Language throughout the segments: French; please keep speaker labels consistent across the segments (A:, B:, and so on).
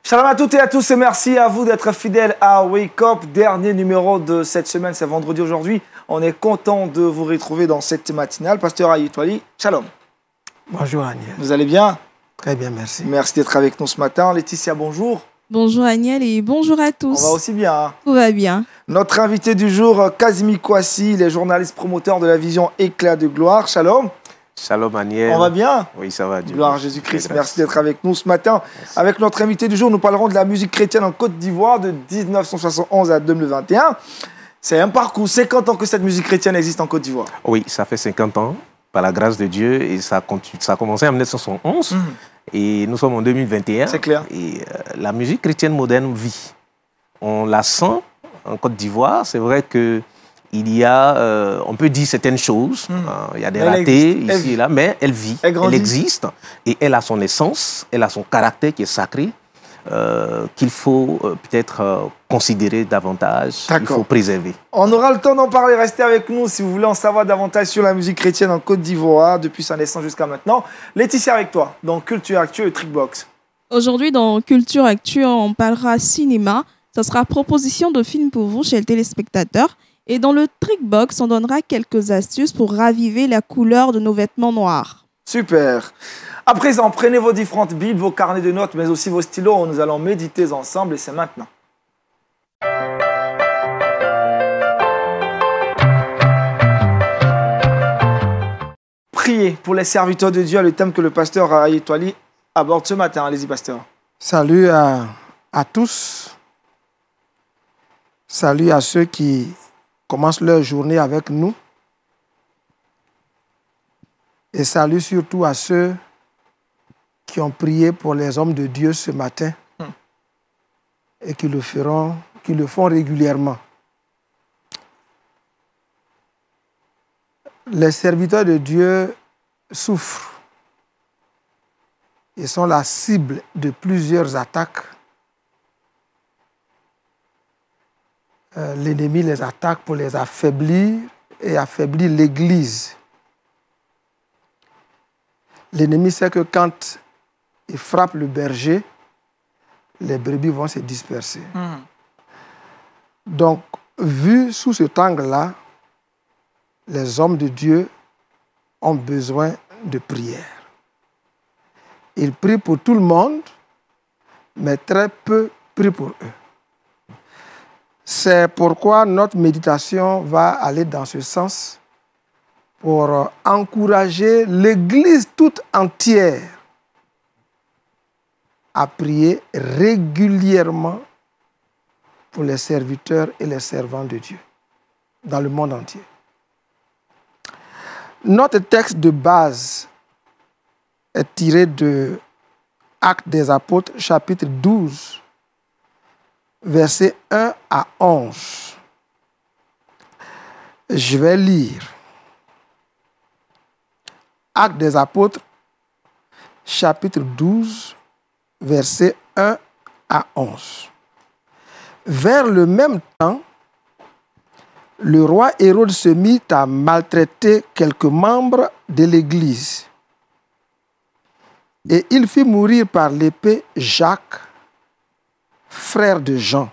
A: Shalom à toutes et à tous et merci à vous d'être fidèles à Wake Up. Dernier numéro de cette semaine, c'est vendredi aujourd'hui. On est content de vous retrouver dans cette matinale. Pasteur Ayitwali, shalom.
B: Bonjour Agnès.
A: Vous allez bien?
B: Très bien, merci.
A: Merci d'être avec nous ce matin. Laetitia, bonjour.
C: Bonjour Agnès et bonjour à tous.
A: On va aussi bien. Hein?
C: Tout va bien.
A: Notre invité du jour, Kazimi Kwasi, il est journaliste promoteur de la vision Éclat de gloire. Shalom.
D: Shalom Agnès.
A: On va bien?
D: Oui, ça va. Dieu.
A: Gloire à Jésus-Christ. Merci d'être avec nous ce matin. Merci. Avec notre invité du jour, nous parlerons de la musique chrétienne en Côte d'Ivoire de 1971 à 2021. C'est un parcours. 50 ans que cette musique chrétienne existe en Côte d'Ivoire.
D: Oui, ça fait 50 ans, par la grâce de Dieu. Et ça a commencé en 1971. Et nous sommes en 2021.
A: C'est clair.
D: Et la musique chrétienne moderne vit. On la sent en Côte d'Ivoire. C'est vrai que il y a, on peut dire certaines choses, il y a des ratés ici et là, mais elle vit, elle existe, et elle a son essence, elle a son caractère qui est sacré, qu'il faut peut-être considérer davantage, qu'il faut préserver.
A: On aura le temps d'en parler, restez avec nous si vous voulez en savoir davantage sur la musique chrétienne en Côte d'Ivoire, depuis sa naissance jusqu'à maintenant. Laetitia avec toi, dans Culture Actu et Trickbox.
C: Aujourd'hui, dans Culture Actu, on parlera cinéma, ça sera proposition de films pour vous chez le téléspectateur. Et dans le Trickbox, on donnera quelques astuces pour raviver la couleur de nos vêtements noirs.
A: Super. À présent, prenez vos différentes bibles, vos carnets de notes, mais aussi vos stylos. Nous allons méditer ensemble et c'est maintenant. Priez pour les serviteurs de Dieu, le thème que le pasteur Ayitwali aborde ce matin. Allez-y, pasteur.
B: Salut à tous. Salut à ceux qui commencent leur journée avec nous. Et salut surtout à ceux qui ont prié pour les hommes de Dieu ce matin et qui le font régulièrement. Les serviteurs de Dieu souffrent. Ils sont la cible de plusieurs attaques. L'ennemi les attaque pour les affaiblir et affaiblir l'Église. L'ennemi sait que quand il frappe le berger, les brebis vont se disperser. Donc, vu sous cet angle-là, les hommes de Dieu ont besoin de prière. Ils prient pour tout le monde, mais très peu prient pour eux. C'est pourquoi notre méditation va aller dans ce sens pour encourager l'Église toute entière à prier régulièrement pour les serviteurs et les servants de Dieu dans le monde entier. Notre texte de base est tiré de Actes des Apôtres, chapitre 12, versets 1 à 11. Je vais lire. Actes des Apôtres, chapitre 12, versets 1 à 11. Vers le même temps, le roi Hérode se mit à maltraiter quelques membres de l'Église. Et il fit mourir par l'épée Jacques, frère de Jean.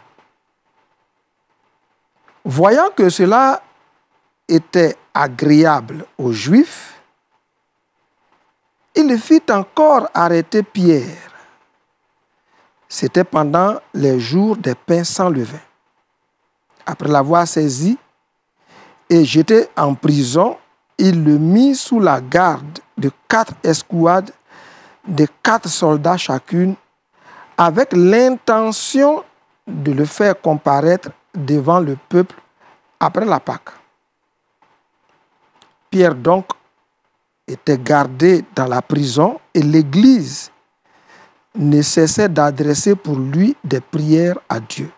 B: Voyant que cela était agréable aux Juifs, il fit encore arrêter Pierre. C'était pendant les jours des pains sans levain. Après l'avoir saisi et jeté en prison, il le mit sous la garde de 4 escouades de 4 soldats chacune, avec l'intention de le faire comparaître devant le peuple après la Pâque. Pierre donc était gardé dans la prison et l'Église ne cessait d'adresser pour lui des prières à Dieu.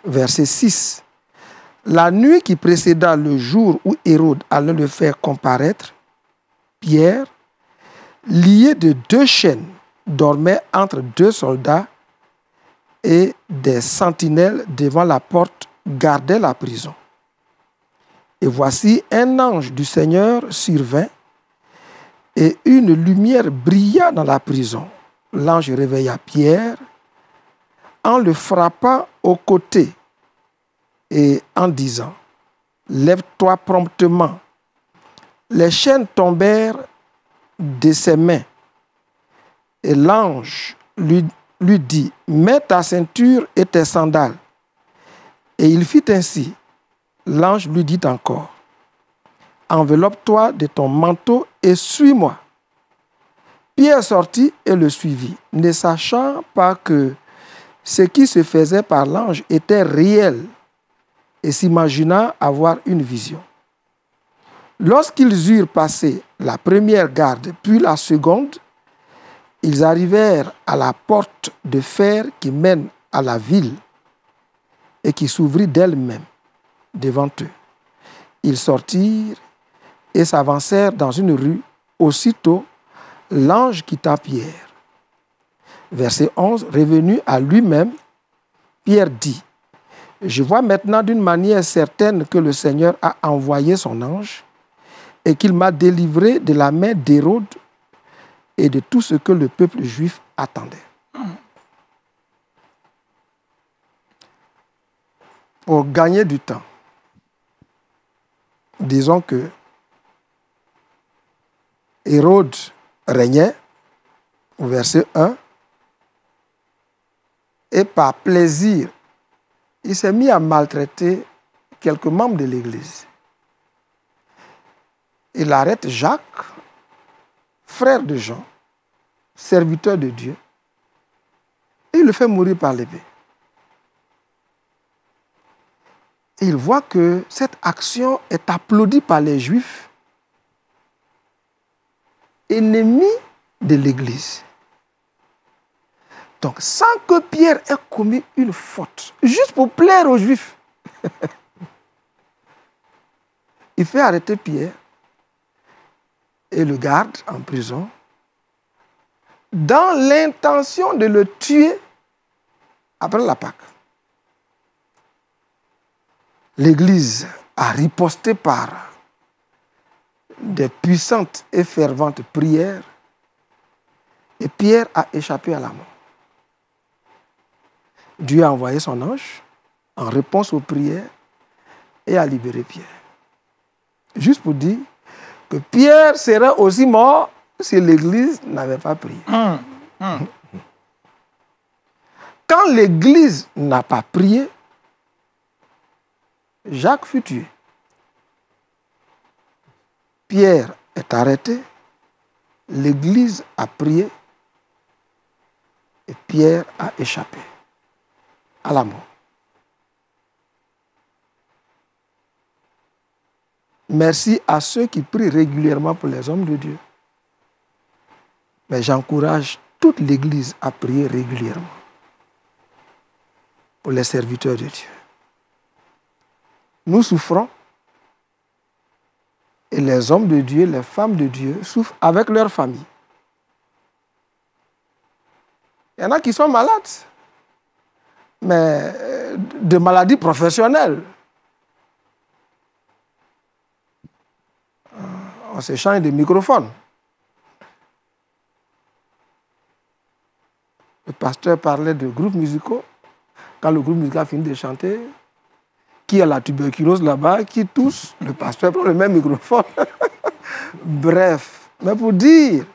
B: Verset 6. La nuit qui précéda le jour où Hérode allait le faire comparaître, Pierre, lié de 2 chaînes, dormait entre 2 soldats et des sentinelles devant la porte gardaient la prison. Et voici un ange du Seigneur survint et une lumière brilla dans la prison. l'ange réveilla Pierre en le frappant au côté et en disant, « Lève-toi promptement. » Les chaînes tombèrent de ses mains et l'ange lui dit, « Mets ta ceinture et tes sandales. » Et il fit ainsi. L'ange lui dit encore, « Enveloppe-toi de ton manteau et suis-moi. » Pierre sortit et le suivit, ne sachant pas que ce qui se faisait par l'ange était réel et s'imagina avoir une vision. Lorsqu'ils eurent passé la première garde, puis la seconde, ils arrivèrent à la porte de fer qui mène à la ville et qui s'ouvrit d'elle-même devant eux. Ils sortirent et s'avancèrent dans une rue. Aussitôt, l'ange quitta Pierre. Verset 11, revenu à lui-même, Pierre dit, « Je vois maintenant d'une manière certaine que le Seigneur a envoyé son ange et qu'il m'a délivré de la main d'Hérode et de tout ce que le peuple juif attendait. » Pour gagner du temps, disons que Hérode régnait, au verset 1, et par plaisir, il s'est mis à maltraiter quelques membres de l'Église. Il arrête Jacques, frère de Jean, serviteur de Dieu, et il le fait mourir par l'épée. Et il voit que cette action est applaudie par les Juifs, ennemis de l'Église. Donc, sans que Pierre ait commis une faute, juste pour plaire aux Juifs, il fait arrêter Pierre et le garde en prison dans l'intention de le tuer après la Pâque. L'Église a riposté par des puissantes et ferventes prières et Pierre a échappé à la mort. Dieu a envoyé son ange en réponse aux prières et a libéré Pierre. Juste pour dire que Pierre serait aussi mort si l'Église n'avait pas prié. Quand l'Église n'a pas prié, Jacques fut tué. Pierre est arrêté, l'Église a prié et Pierre a échappé à la mort. Merci à ceux qui prient régulièrement pour les hommes de Dieu. Mais j'encourage toute l'Église à prier régulièrement pour les serviteurs de Dieu. Nous souffrons et les hommes de Dieu, les femmes de Dieu souffrent avec leur famille. Il y en a qui sont malades, mais de maladies professionnelles. On s'échange des microphones. Le pasteur parlait de groupes musicaux. Quand le groupe musical finit de chanter, qui a la tuberculose là-bas, qui tousse, le pasteur prend le même microphone. Bref, mais pour dire,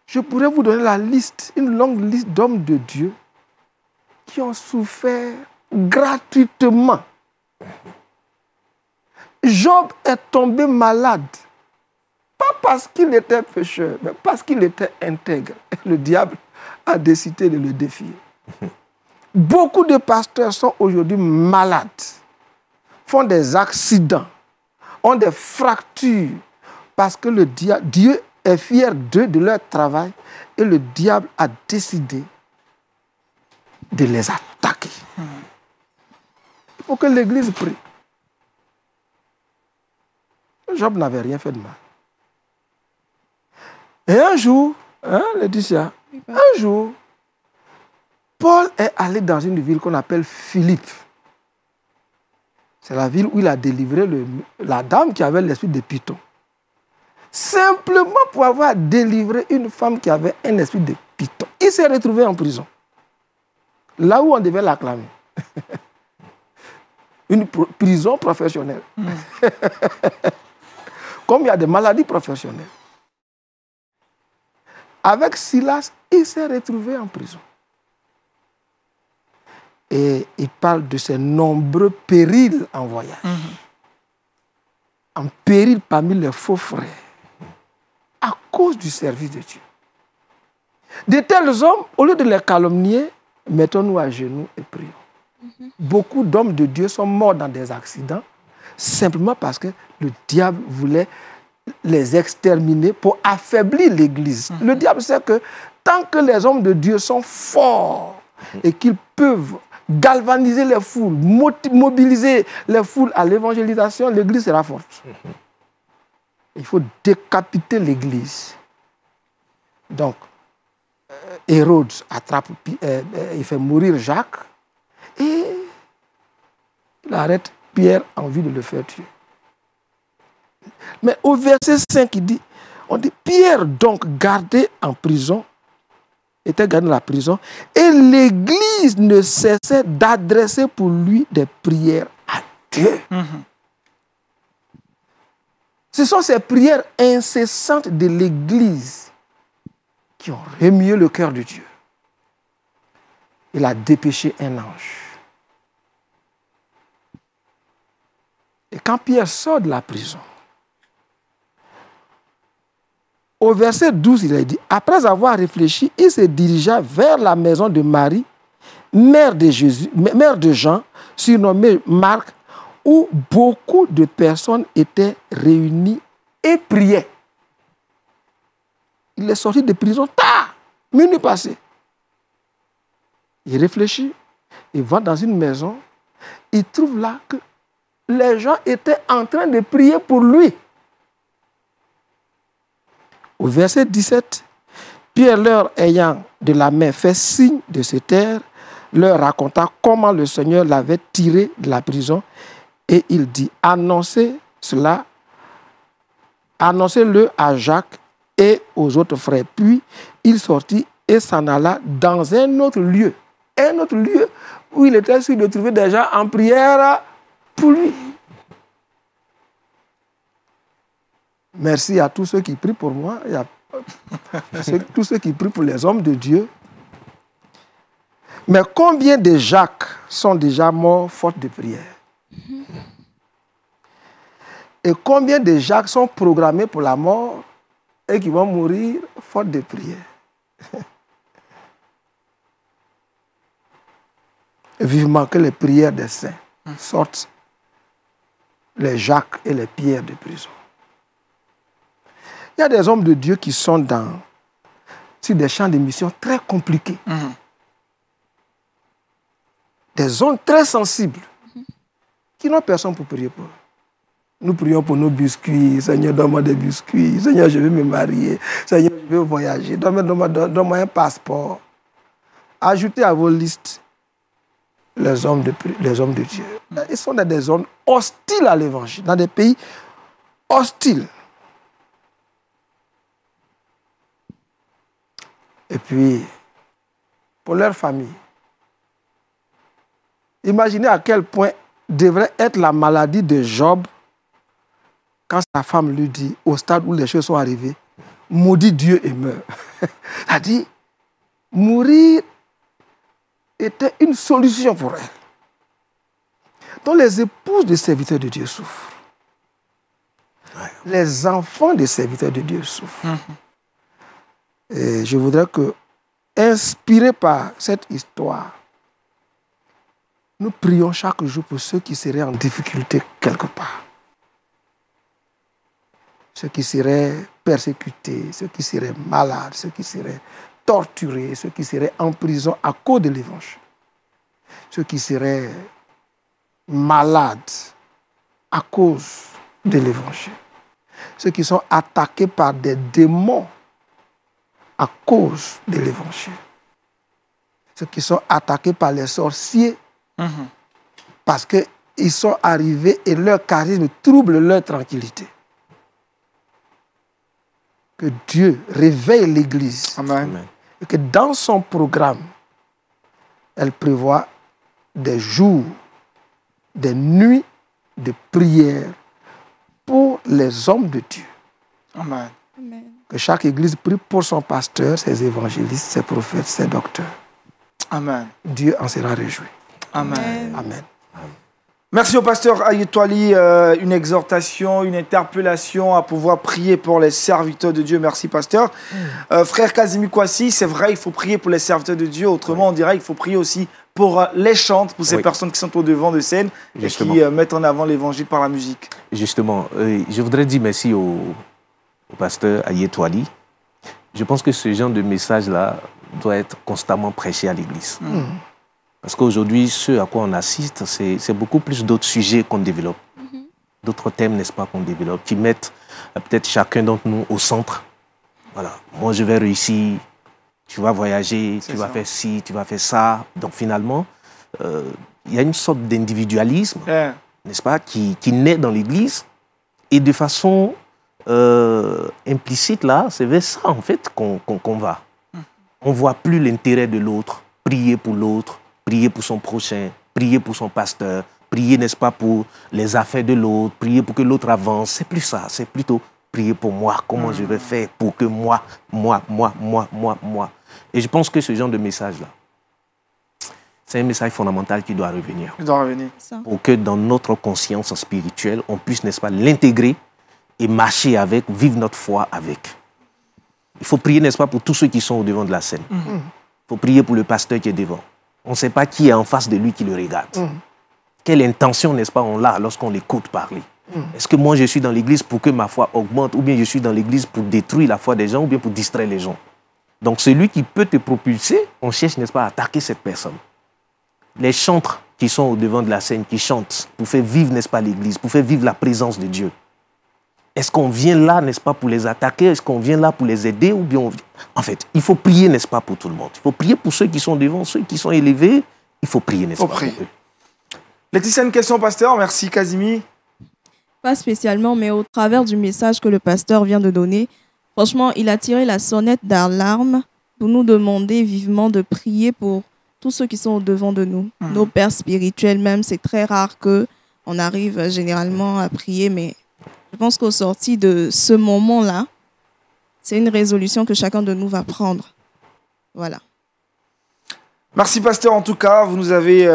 B: je pourrais vous donner la liste, une longue liste d'hommes de Dieu qui ont souffert gratuitement. Job est tombé malade, pas parce qu'il était pécheur, mais parce qu'il était intègre. Et le diable a décidé de le défier. Beaucoup de pasteurs sont aujourd'hui malades, font des accidents, ont des fractures, parce que Dieu est fier d'eux, de leur travail, et le diable a décidé de les attaquer. Il faut que l'Église prie. Job n'avait rien fait de mal. Et un jour, Laetitia, un jour, Paul est allé dans une ville qu'on appelle Philippe. C'est la ville où il a délivré la dame qui avait l'esprit de Python. simplement pour avoir délivré une femme qui avait un esprit de python. Il s'est retrouvé en prison, là où on devait l'acclamer. Une prison professionnelle. Comme il y a des maladies professionnelles. Avec Silas, il s'est retrouvé en prison. Et il parle de ses nombreux périls en voyage. En péril parmi les faux frères. À cause du service de Dieu. De tels hommes, au lieu de les calomnier, mettons-nous à genoux et prions. Beaucoup d'hommes de Dieu sont morts dans des accidents simplement parce que le diable voulait les exterminer pour affaiblir l'Église. Le diable sait que tant que les hommes de Dieu sont forts et qu'ils peuvent galvaniser les foules, mobiliser les foules à l'évangélisation, l'Église sera forte. Il faut décapiter l'Église. Donc, Hérode attrape, il fait mourir Jacques et il arrête Pierre en vue de le faire tuer. Mais au verset 5, on dit, Pierre donc gardé en prison, était gardé dans la prison, et l'Église ne cessait d'adresser pour lui des prières à Dieu. Ce sont ces prières incessantes de l'Église qui ont remué le cœur de Dieu. Il a dépêché un ange. Et quand Pierre sort de la prison, au verset 12, il a dit, après avoir réfléchi, il se dirigea vers la maison de Marie, mère de Jean, surnommée Marc, où beaucoup de personnes étaient réunies et priaient. Il est sorti de prison tard, minuit passé. Il réfléchit, il va dans une maison, il trouve là que les gens étaient en train de prier pour lui. Au verset 17, Pierre, leur ayant de la main fait signe de se taire, leur raconta comment le Seigneur l'avait tiré de la prison et il dit, annoncez-le à Jacques et aux autres frères. Puis il sortit et s'en alla dans un autre lieu où il était sûr de trouver des gens en prière pour lui. Merci à tous ceux qui prient pour moi, et à tous ceux qui prient pour les hommes de Dieu. Mais combien de Jacques sont déjà morts faute de prière? Et combien de Jacques sont programmés pour la mort et qui vont mourir faute de prière? Vivement que les prières des saints sortent les Jacques et les Pierres de prison. Il y a des hommes de Dieu qui sont sur des champs de mission très compliqués. Des zones très sensibles qui n'ont personne pour prier pour eux. Nous prions pour nos biscuits. Seigneur, donne-moi des biscuits. Seigneur, je veux me marier. Seigneur, je veux voyager. Donne-moi un passeport. Ajoutez à vos listes les hommes de Dieu. Ils sont dans des zones hostiles à l'évangile, dans des pays hostiles. Et puis, pour leur famille, imaginez à quel point devrait être la maladie de Job quand sa femme lui dit, au stade où les choses sont arrivées, maudit Dieu et meurt. C'est-à-dire, mourir était une solution pour elle. Donc les épouses des serviteurs de Dieu souffrent. Les enfants des serviteurs de Dieu souffrent. Et je voudrais que, inspirés par cette histoire, nous prions chaque jour pour ceux qui seraient en difficulté quelque part. Ceux qui seraient persécutés, ceux qui seraient malades, ceux qui seraient torturés, ceux qui seraient en prison à cause de l'évangile. Ceux qui seraient malades à cause de l'évangile. Ceux qui sont attaqués par des démons à cause de l'évangile. Ceux qui sont attaqués par les sorciers parce qu'ils sont arrivés et leur charisme trouble leur tranquillité. que Dieu réveille l'Église.
A: Amen.
B: Et que dans son programme, elle prévoit des jours, des nuits de prière pour les hommes de Dieu.
A: Amen.
C: Amen.
B: Que chaque église prie pour son pasteur, ses évangélistes, ses prophètes, ses docteurs.
A: Amen.
B: Dieu en sera réjoui.
A: Amen.
B: Amen.
A: Merci au pasteur Ayetwali, une exhortation, une interpellation à pouvoir prier pour les serviteurs de Dieu. Merci pasteur. Frère Kazimi Kwasi, c'est vrai, il faut prier pour les serviteurs de Dieu. Autrement, on dirait qu'il faut prier aussi pour les chantres, pour ces personnes qui sont au devant de scène et qui mettent en avant l'évangile par la musique.
D: Justement, je voudrais dire merci au pasteur Ayetwali. Je pense que ce genre de message-là doit être constamment prêché à l'église. Parce qu'aujourd'hui, ce à quoi on assiste, c'est beaucoup plus d'autres sujets qu'on développe. D'autres thèmes, n'est-ce pas, qu'on développe, qui mettent peut-être chacun d'entre nous au centre. Voilà, moi je vais réussir, tu vas voyager, tu vas faire ci, tu vas faire ça. Donc finalement, il y a une sorte d'individualisme, n'est-ce pas, qui naît dans l'Église. Et de façon implicite, là, c'est vers ça, en fait, qu'on va. On ne voit plus l'intérêt de l'autre, prier pour l'autre, prier pour son prochain, prier pour son pasteur, prier, n'est-ce pas, pour les affaires de l'autre, prier pour que l'autre avance. C'est plus ça, c'est plutôt prier pour moi, comment je vais faire pour que moi. Et je pense que ce genre de message-là, c'est un message fondamental qui doit revenir.
A: Il doit revenir.
D: Pour que dans notre conscience spirituelle, on puisse, n'est-ce pas, l'intégrer et marcher avec, vivre notre foi avec. Il faut prier, n'est-ce pas, pour tous ceux qui sont au devant de la scène. Il faut prier pour le pasteur qui est devant. On ne sait pas qui est en face de lui qui le regarde. Quelle intention, n'est-ce pas, on a lorsqu'on l'écoute parler. Est-ce que moi, je suis dans l'église pour que ma foi augmente, ou bien je suis dans l'église pour détruire la foi des gens, ou bien pour distraire les gens? Donc, celui qui peut te propulser, on cherche, n'est-ce pas, à attaquer cette personne. Les chantres qui sont au devant de la scène, qui chantent pour faire vivre, n'est-ce pas, l'église, pour faire vivre la présence de Dieu. Est-ce qu'on vient là, n'est-ce pas, pour les attaquer? Est-ce qu'on vient là pour les aider? Ou bien en fait, il faut prier, n'est-ce pas, pour tout le monde. Il faut prier pour ceux qui sont devant, ceux qui sont élevés. Il faut prier, n'est-ce pas, pour eux.
A: Laetitia, une question, pasteur. Merci, Kazimi.
C: Pas spécialement, mais au travers du message que le pasteur vient de donner, franchement, il a tiré la sonnette d'alarme pour nous demander vivement de prier pour tous ceux qui sont au devant de nous. Nos pères spirituels même, c'est très rare qu'on arrive généralement à prier, mais je pense qu'au sorti de ce moment-là, c'est une résolution que chacun de nous va prendre. Voilà.
A: Merci, pasteur. En tout cas, vous nous avez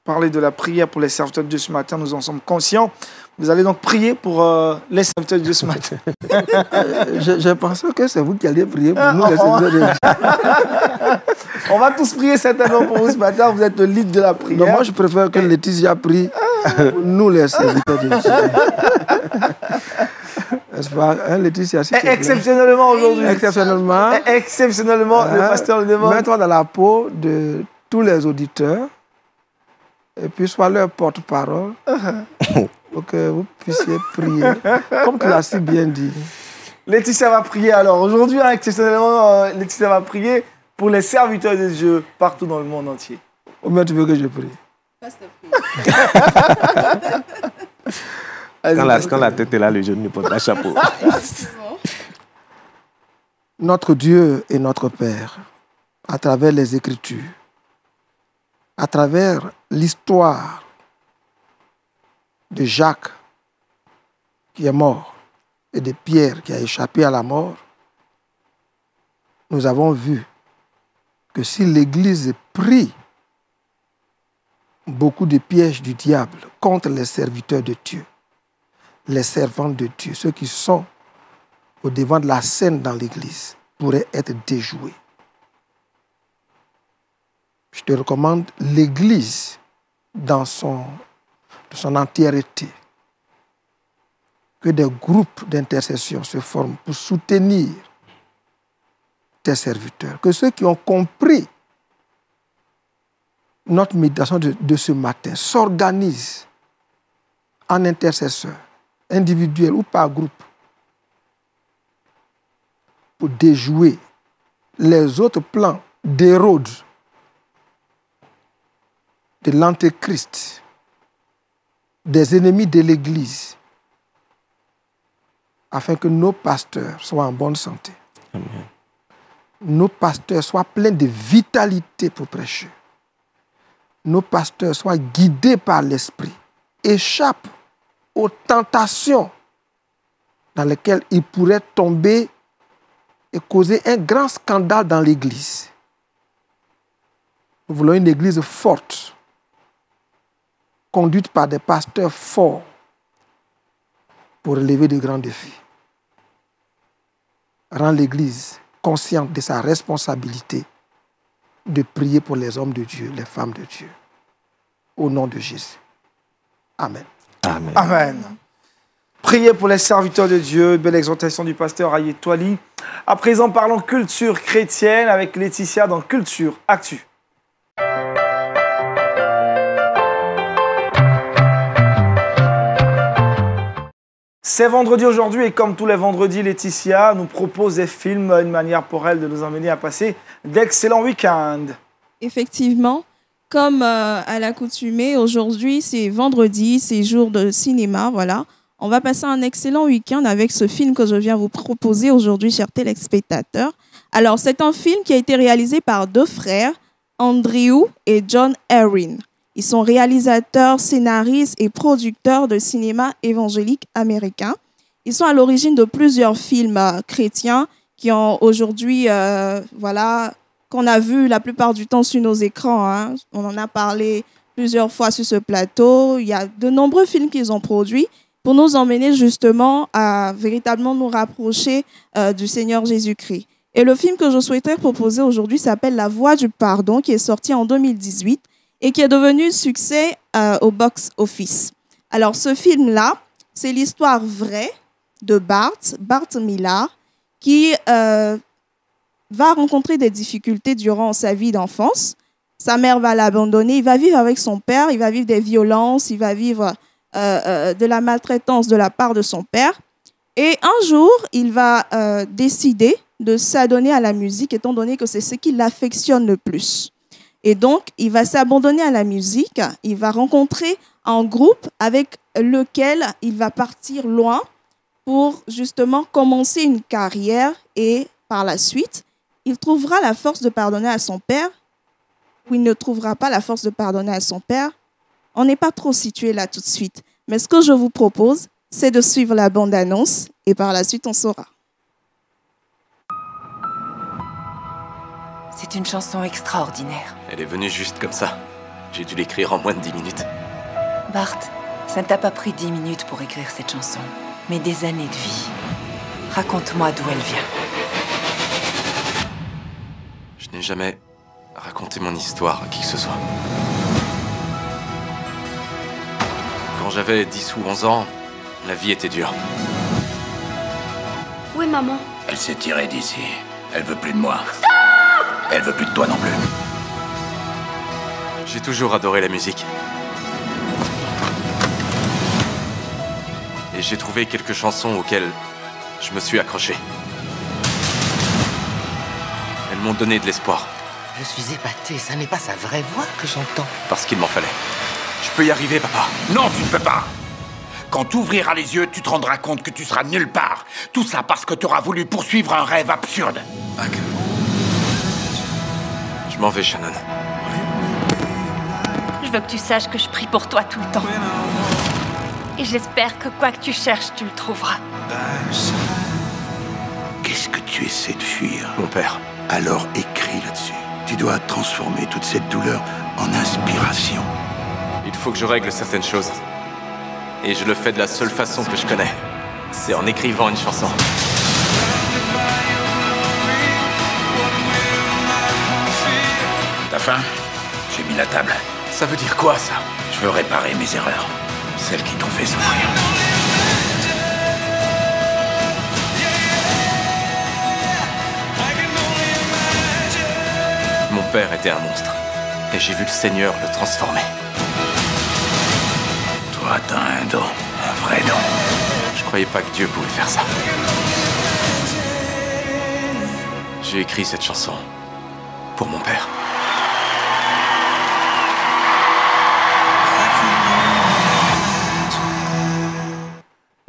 A: parlé de la prière pour les serviteurs de Dieu ce matin. Nous en sommes conscients. Vous allez donc prier pour les serviteurs de Dieu ce matin.
B: Je pensais que c'est vous qui alliez prier pour nous, les serviteurs de Dieu.
A: On va tous prier certainement pour vous ce matin. Vous êtes le lead de la prière.
B: Non, moi, je préfère que Laetitia prie pour nous, les serviteurs de Dieu. N'est-ce pas, hein, Laetitia?
A: Exceptionnellement aujourd'hui.
B: Exceptionnellement.
A: Exceptionnellement, le pasteur le demande.
B: Mets-toi dans la peau de tous les auditeurs et puis sois leur porte-parole pour que vous puissiez prier, comme tu l'as si bien dit.
A: Laetitia va prier alors. Aujourd'hui, exceptionnellement, Laetitia va prier pour les serviteurs de Dieu partout dans le monde entier.
B: Combien tu veux que je prie?
D: Quand la tête est là, le jeune ne porte pas chapeau.
B: Notre Dieu et notre Père, à travers les Écritures, à travers l'histoire de Jacques qui est mort et de Pierre qui a échappé à la mort, nous avons vu que si l'Église prie, beaucoup de pièges du diable contre les serviteurs de Dieu, les servants de Dieu, ceux qui sont au devant de la scène dans l'Église, pourraient être déjoués. Je te recommande l'Église dans son entièreté. Que des groupes d'intercession se forment pour soutenir tes serviteurs. Que ceux qui ont compris notre méditation de ce matin s'organisent en intercesseurs, individuels ou par groupe, pour déjouer les autres plans d'Hérode, de l'Antéchrist, des ennemis de l'Église, afin que nos pasteurs soient en bonne santé.
D: Amen.
B: Nos pasteurs soient pleins de vitalité pour prêcher. Nos pasteurs soient guidés par l'Esprit, échappent aux tentations dans lesquelles ils pourraient tomber et causer un grand scandale dans l'Église. Nous voulons une Église forte, conduite par des pasteurs forts pour relever de grands défis. Rends l'Église consciente de sa responsabilité de prier pour les hommes de Dieu, les femmes de Dieu. Au nom de Jésus. Amen.
D: Amen.
A: Amen. Priez pour les serviteurs de Dieu. Belle exhortation du pasteur Ayetwali. À présent, parlons culture chrétienne avec Laetitia dans Culture Actu. C'est vendredi aujourd'hui et comme tous les vendredis, Laetitia nous propose des films, une manière pour elle de nous emmener à passer d'excellents week-ends.
C: Effectivement, comme à l'accoutumée, aujourd'hui c'est vendredi, c'est jour de cinéma, voilà. On va passer un excellent week-end avec ce film que je viens vous proposer aujourd'hui, chers téléspectateurs. Alors, c'est un film qui a été réalisé par deux frères, Andrew et John Erin. Ils sont réalisateurs, scénaristes et producteurs de cinéma évangélique américain. Ils sont à l'origine de plusieurs films chrétiens qui ont aujourd'hui, voilà, qu'on a vu la plupart du temps sur nos écrans. Hein. On en a parlé plusieurs fois sur ce plateau. Il y a de nombreux films qu'ils ont produits pour nous emmener justement à véritablement nous rapprocher du Seigneur Jésus-Christ. Et le film que je souhaiterais proposer aujourd'hui s'appelle La Voix du Pardon, qui est sorti en 2018 et qui est devenu succès au box-office. Alors, ce film-là, c'est l'histoire vraie de Bart Millard, qui va rencontrer des difficultés durant sa vie d'enfance. Sa mère va l'abandonner, il va vivre avec son père, il va vivre des violences, il va vivre de la maltraitance de la part de son père. Et un jour, il va décider de s'adonner à la musique, étant donné que c'est ce qui l'affectionne le plus. Et donc, il va s'abandonner à la musique, il va rencontrer un groupe avec lequel il va partir loin pour justement commencer une carrière et par la suite, il trouvera la force de pardonner à son père ou il ne trouvera pas la force de pardonner à son père. On n'est pas trop situé là tout de suite. Mais ce que je vous propose, c'est de suivre la bande-annonce et par la suite, on saura.
E: C'est une chanson extraordinaire.
F: Elle est venue juste comme ça. J'ai dû l'écrire en moins de 10 minutes.
E: Bart, ça ne t'a pas pris 10 minutes pour écrire cette chanson, mais des années de vie. Raconte-moi d'où elle vient.
F: Je n'ai jamais raconté mon histoire à qui que ce soit. Quand j'avais 10 ou 11 ans, la vie était dure.
G: Où est maman?
H: Elle s'est tirée d'ici. Elle veut plus de moi. Elle veut plus de toi non plus.
F: J'ai toujours adoré la musique. Et j'ai trouvé quelques chansons auxquelles je me suis accroché. Elles m'ont donné de l'espoir.
I: Je suis épaté, ça n'est pas sa vraie voix que j'entends.
F: Parce qu'il m'en fallait. Je peux y arriver, papa.
H: Non, tu ne peux pas. Quand tu ouvriras les yeux, tu te rendras compte que tu seras nulle part. Tout ça parce que tu auras voulu poursuivre un rêve absurde.
F: Je m'en vais, Shannon.
G: Je veux que tu saches que je prie pour toi tout le temps. Et j'espère que quoi que tu cherches, tu le trouveras.
H: Qu'est-ce que tu essaies de fuir?
F: Mon père.
H: Alors écris là-dessus. Tu dois transformer toute cette douleur en inspiration.
F: Il faut que je règle certaines choses. Et je le fais de la seule façon que je connais. C'est en écrivant une chanson.
H: T'as faim? J'ai mis la table.
F: Ça veut dire quoi, ça?
H: Je veux réparer mes erreurs. Celles qui t'ont fait souffrir.
F: Mon père était un monstre. Et j'ai vu le Seigneur le transformer.
H: Toi, t'as un don. Un vrai don.
F: Je croyais pas que Dieu pouvait faire ça. J'ai écrit cette chanson pour mon père.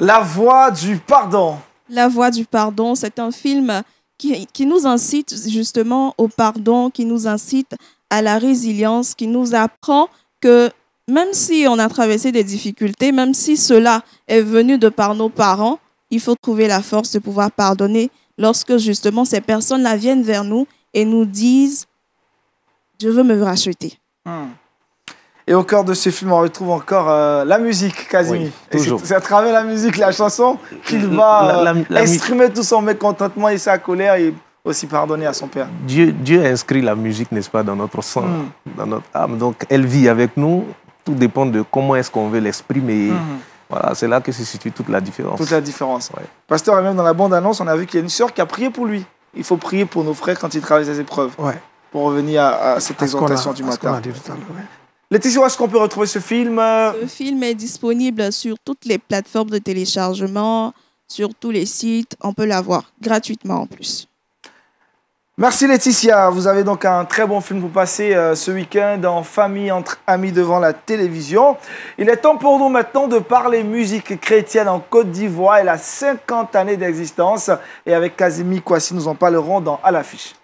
A: La Voix du Pardon.
C: La Voix du pardon, c'est un film qui nous incite justement au pardon, qui nous incite à la résilience, qui nous apprend que même si on a traversé des difficultés, même si cela est venu de par nos parents, il faut trouver la force de pouvoir pardonner lorsque justement ces personnes-là viennent vers nous et nous disent « Je veux me racheter ».
A: Et au cœur de ce film, on retrouve encore la musique, Casimir.
D: Oui,
A: c'est à travers la musique, la chanson, qu'il va exprimer tout son mécontentement et sa colère et aussi pardonner à son père.
D: Dieu a inscrit la musique, n'est-ce pas, dans notre sang, dans notre âme. Donc, elle vit avec nous. Tout dépend de comment est-ce qu'on veut l'exprimer. Voilà, c'est là que se situe toute la différence.
A: Toute la différence. Ouais. Pasteur, et même dans la bande-annonce, on a vu qu'il y a une sœur qui a prié pour lui. Il faut prier pour nos frères quand ils traversent des épreuves.
B: Ouais.
A: Pour revenir à cette exhortation du matin. Laetitia, où est-ce qu'on peut retrouver ce film?
C: Ce film est disponible sur toutes les plateformes de téléchargement, sur tous les sites. On peut l'avoir gratuitement en plus.
A: Merci Laetitia. Vous avez donc un très bon film pour passer ce week-end en famille, entre amis devant la télévision. Il est temps pour nous maintenant de parler musique chrétienne en Côte d'Ivoire. Elle a 50 années d'existence. Et avec Casimir Kouassi, nous en parlerons dans À l'affiche.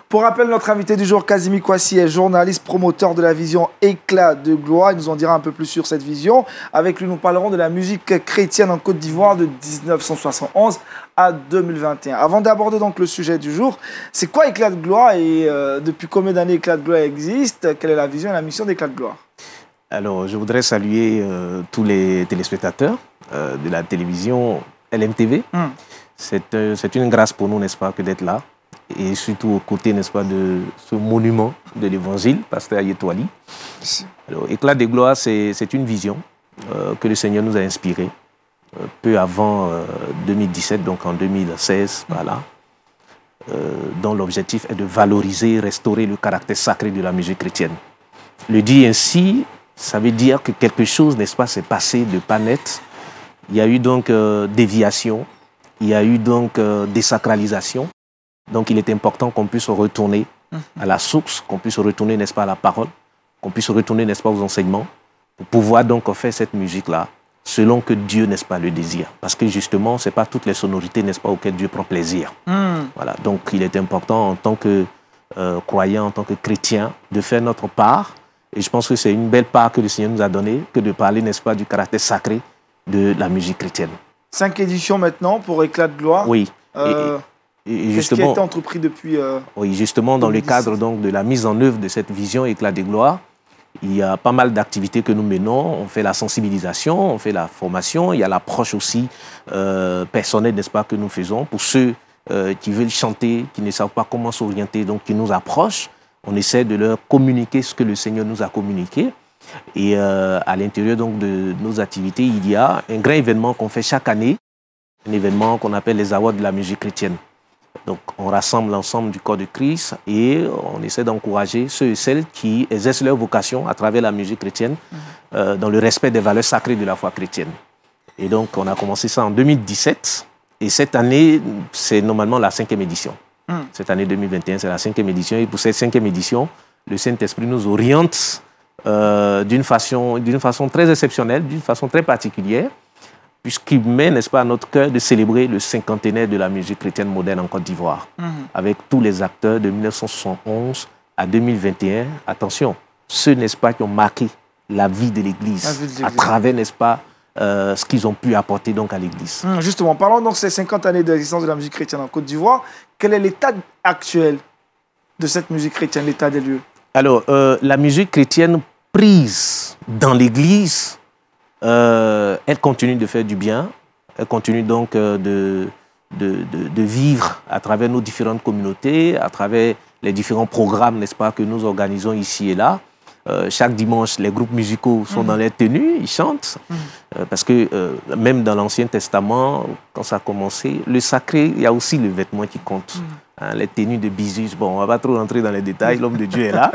A: Pour rappel, notre invité du jour, Casimir Kouassi, est journaliste, promoteur de la vision Éclat de gloire. Il nous en dira un peu plus sur cette vision. Avec lui, nous parlerons de la musique chrétienne en Côte d'Ivoire de 1971 à 2021. Avant d'aborder donc le sujet du jour, c'est quoi Éclat de gloire et depuis combien d'années Éclat de gloire existe? Quelle est la vision et la mission d'Éclat de gloire? Alors,
D: je voudrais saluer tous les téléspectateurs de la télévision LMTV. C'est une grâce pour nous, n'est-ce pas, que d'être là. Et surtout aux côtés, n'est-ce pas, de ce monument de l'Évangile, Pasteur Ayetouali. Alors, Éclat de gloire, c'est une vision que le Seigneur nous a inspirée peu avant 2017, donc en 2016, voilà, dont l'objectif est de valoriser, restaurer le caractère sacré de la musique chrétienne. Le dire ainsi, ça veut dire que quelque chose, n'est-ce pas, s'est passé de pas net. Il y a eu donc déviation, il y a eu donc désacralisation. Donc, il est important qu'on puisse retourner à la source, qu'on puisse retourner, n'est-ce pas, à la parole, qu'on puisse retourner, n'est-ce pas, aux enseignements, pour pouvoir donc faire cette musique-là selon que Dieu, n'est-ce pas, le désire. Parce que justement, ce n'est pas toutes les sonorités, n'est-ce pas, auxquelles Dieu prend plaisir. Voilà. Donc, il est important en tant que croyant, en tant que chrétien, de faire notre part. Et je pense que c'est une belle part que le Seigneur nous a donnée, que de parler, n'est-ce pas, du caractère sacré de la musique chrétienne.
A: 5 éditions maintenant pour Éclat de gloire.
D: Oui.
A: Qu'est-ce qui a été entrepris depuis
D: Oui, justement, dans le cadre donc, de la mise en œuvre de cette vision Éclat de gloire, il y a pas mal d'activités que nous menons. On fait la sensibilisation, on fait la formation, il y a l'approche aussi personnelle, n'est-ce pas, que nous faisons pour ceux qui veulent chanter, qui ne savent pas comment s'orienter, donc qui nous approchent. On essaie de leur communiquer ce que le Seigneur nous a communiqué. Et à l'intérieur donc, de nos activités, il y a un grand événement qu'on fait chaque année, un événement qu'on appelle les Awards de la musique chrétienne. Donc, on rassemble l'ensemble du corps de Christ et on essaie d'encourager ceux et celles qui exercent leur vocation à travers la musique chrétienne dans le respect des valeurs sacrées de la foi chrétienne. Et donc, on a commencé ça en 2017 et cette année, c'est normalement la 5e édition. Cette année 2021, c'est la 5e édition et pour cette 5e édition, le Saint-Esprit nous oriente d'une façon très exceptionnelle, d'une façon très particulière, puisqu'il met, n'est-ce pas, à notre cœur de célébrer le 50aire de la musique chrétienne moderne en Côte d'Ivoire, avec tous les acteurs de 1971 à 2021. Attention, ceux, n'est-ce pas, qui ont marqué la vie de l'Église à travers, n'est-ce pas, ce qu'ils ont pu apporter donc à l'Église.
A: Justement, parlons donc de ces 50 années d'existence de la musique chrétienne en Côte d'Ivoire. Quel est l'état actuel de cette musique chrétienne, l'état des lieux?
D: Alors, la musique chrétienne prise dans l'Église, elle continue de faire du bien, elle continue donc de vivre à travers nos différentes communautés, à travers les différents programmes, n'est-ce pas, que nous organisons ici et là. Chaque dimanche, les groupes musicaux sont dans les tenues, ils chantent, parce que même dans l'Ancien Testament, quand ça a commencé, le sacré, il y a aussi le vêtement qui compte. Les tenues de bisus, bon, on ne va pas trop rentrer dans les détails, l'homme de Dieu est là.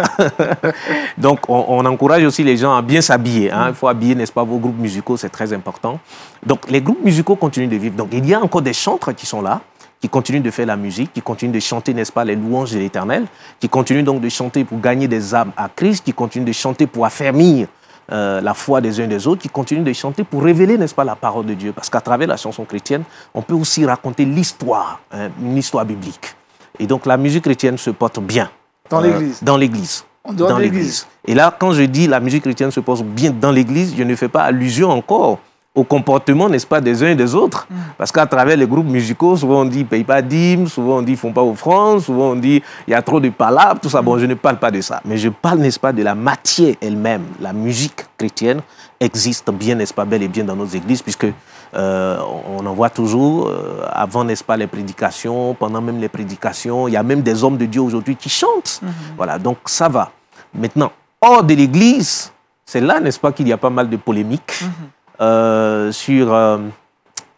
D: Donc, on encourage aussi les gens à bien s'habiller. Il faut habiller, n'est-ce pas, vos groupes musicaux, c'est très important. Donc, les groupes musicaux continuent de vivre. Donc, il y a encore des chantres qui sont là, qui continuent de faire la musique, qui continuent de chanter, n'est-ce pas, les louanges de l'Éternel, qui continuent donc de chanter pour gagner des âmes à Christ, qui continuent de chanter pour affermir la foi des uns des autres, qui continuent de chanter pour révéler, n'est-ce pas, la parole de Dieu. Parce qu'à travers la chanson chrétienne, on peut aussi raconter l'histoire, hein, une histoire biblique. Et donc la musique chrétienne se porte bien.
A: Dans l'Église.
D: Dans l'Église.
A: En dehors de l'Église.
D: Et là, quand je dis la musique chrétienne se porte bien dans l'Église, je ne fais pas allusion encore au comportement, n'est-ce pas, des uns et des autres. Parce qu'à travers les groupes musicaux, souvent on dit « paye pas dîmes », souvent on dit « font pas offrande », souvent on dit « il y a trop de palabres », tout ça. Bon, je ne parle pas de ça. Mais je parle, n'est-ce pas, de la matière elle-même. La musique chrétienne existe bien, n'est-ce pas, bel et bien dans nos églises, puisque on en voit toujours, avant, n'est-ce pas, les prédications, pendant même les prédications, il y a même des hommes de Dieu aujourd'hui qui chantent. Voilà, donc ça va. Maintenant, hors de l'église, c'est là, n'est-ce pas, qu'il y a pas mal de polémiques sur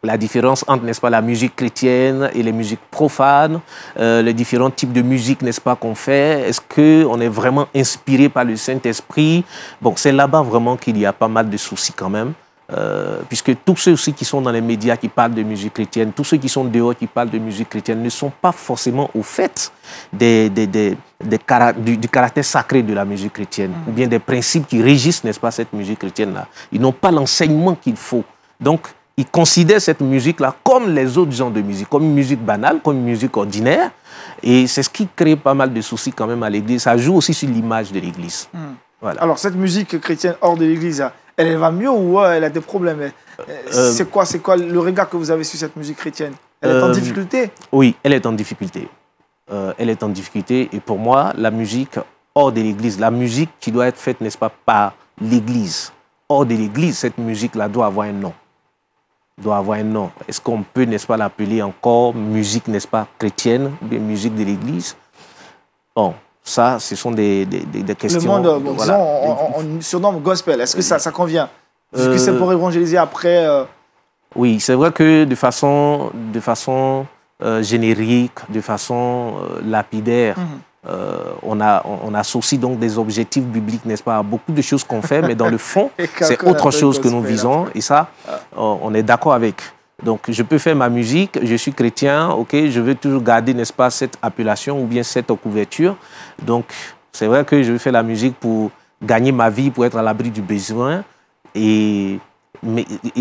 D: la différence entre, n'est-ce pas, la musique chrétienne et les musiques profanes, les différents types de musique, n'est-ce pas, qu'on fait. Est-ce qu'on est vraiment inspiré par le Saint-Esprit? Bon, c'est là-bas vraiment qu'il y a pas mal de soucis quand même. Puisque tous ceux aussi qui sont dans les médias qui parlent de musique chrétienne, tous ceux qui sont dehors qui parlent de musique chrétienne ne sont pas forcément au fait du caractère sacré de la musique chrétienne, ou bien des principes qui régissent, n'est-ce pas, cette musique chrétienne-là. Ils n'ont pas l'enseignement qu'il faut. Donc, ils considèrent cette musique-là comme les autres genres de musique, comme une musique banale, comme une musique ordinaire. Et c'est ce qui crée pas mal de soucis quand même à l'Église. Ça joue aussi sur l'image de l'Église. Voilà.
A: Alors, cette musique chrétienne hors de l'Église, elle va mieux ou elle a des problèmes? C'est quoi le regard que vous avez sur cette musique chrétienne? Elle est en difficulté?
D: Oui, elle est en difficulté. Elle est en difficulté. Et pour moi, la musique hors de l'Église, la musique qui doit être faite, n'est-ce pas, par l'Église, hors de l'Église, cette musique-là doit avoir un nom. Doit avoir un nom. Est-ce qu'on peut, n'est-ce pas, l'appeler encore musique, n'est-ce pas, chrétienne, ou bien musique de l'Église? Bon. Ça, ce sont des questions...
A: Le monde, voilà. On surnomme gospel. Est-ce que ça convient? Est-ce que c'est pour évangéliser après
D: Oui, c'est vrai que de façon générique, de façon lapidaire, on associe donc des objectifs bibliques, n'est-ce pas, à beaucoup de choses qu'on fait, mais dans le fond, c'est autre chose que nous visons. Et ça, on est d'accord avec. Donc, je peux faire ma musique, je suis chrétien, ok, je veux toujours garder, n'est-ce pas, cette appellation ou bien cette couverture. Donc, c'est vrai que je fais la musique pour gagner ma vie, pour être à l'abri du besoin. Et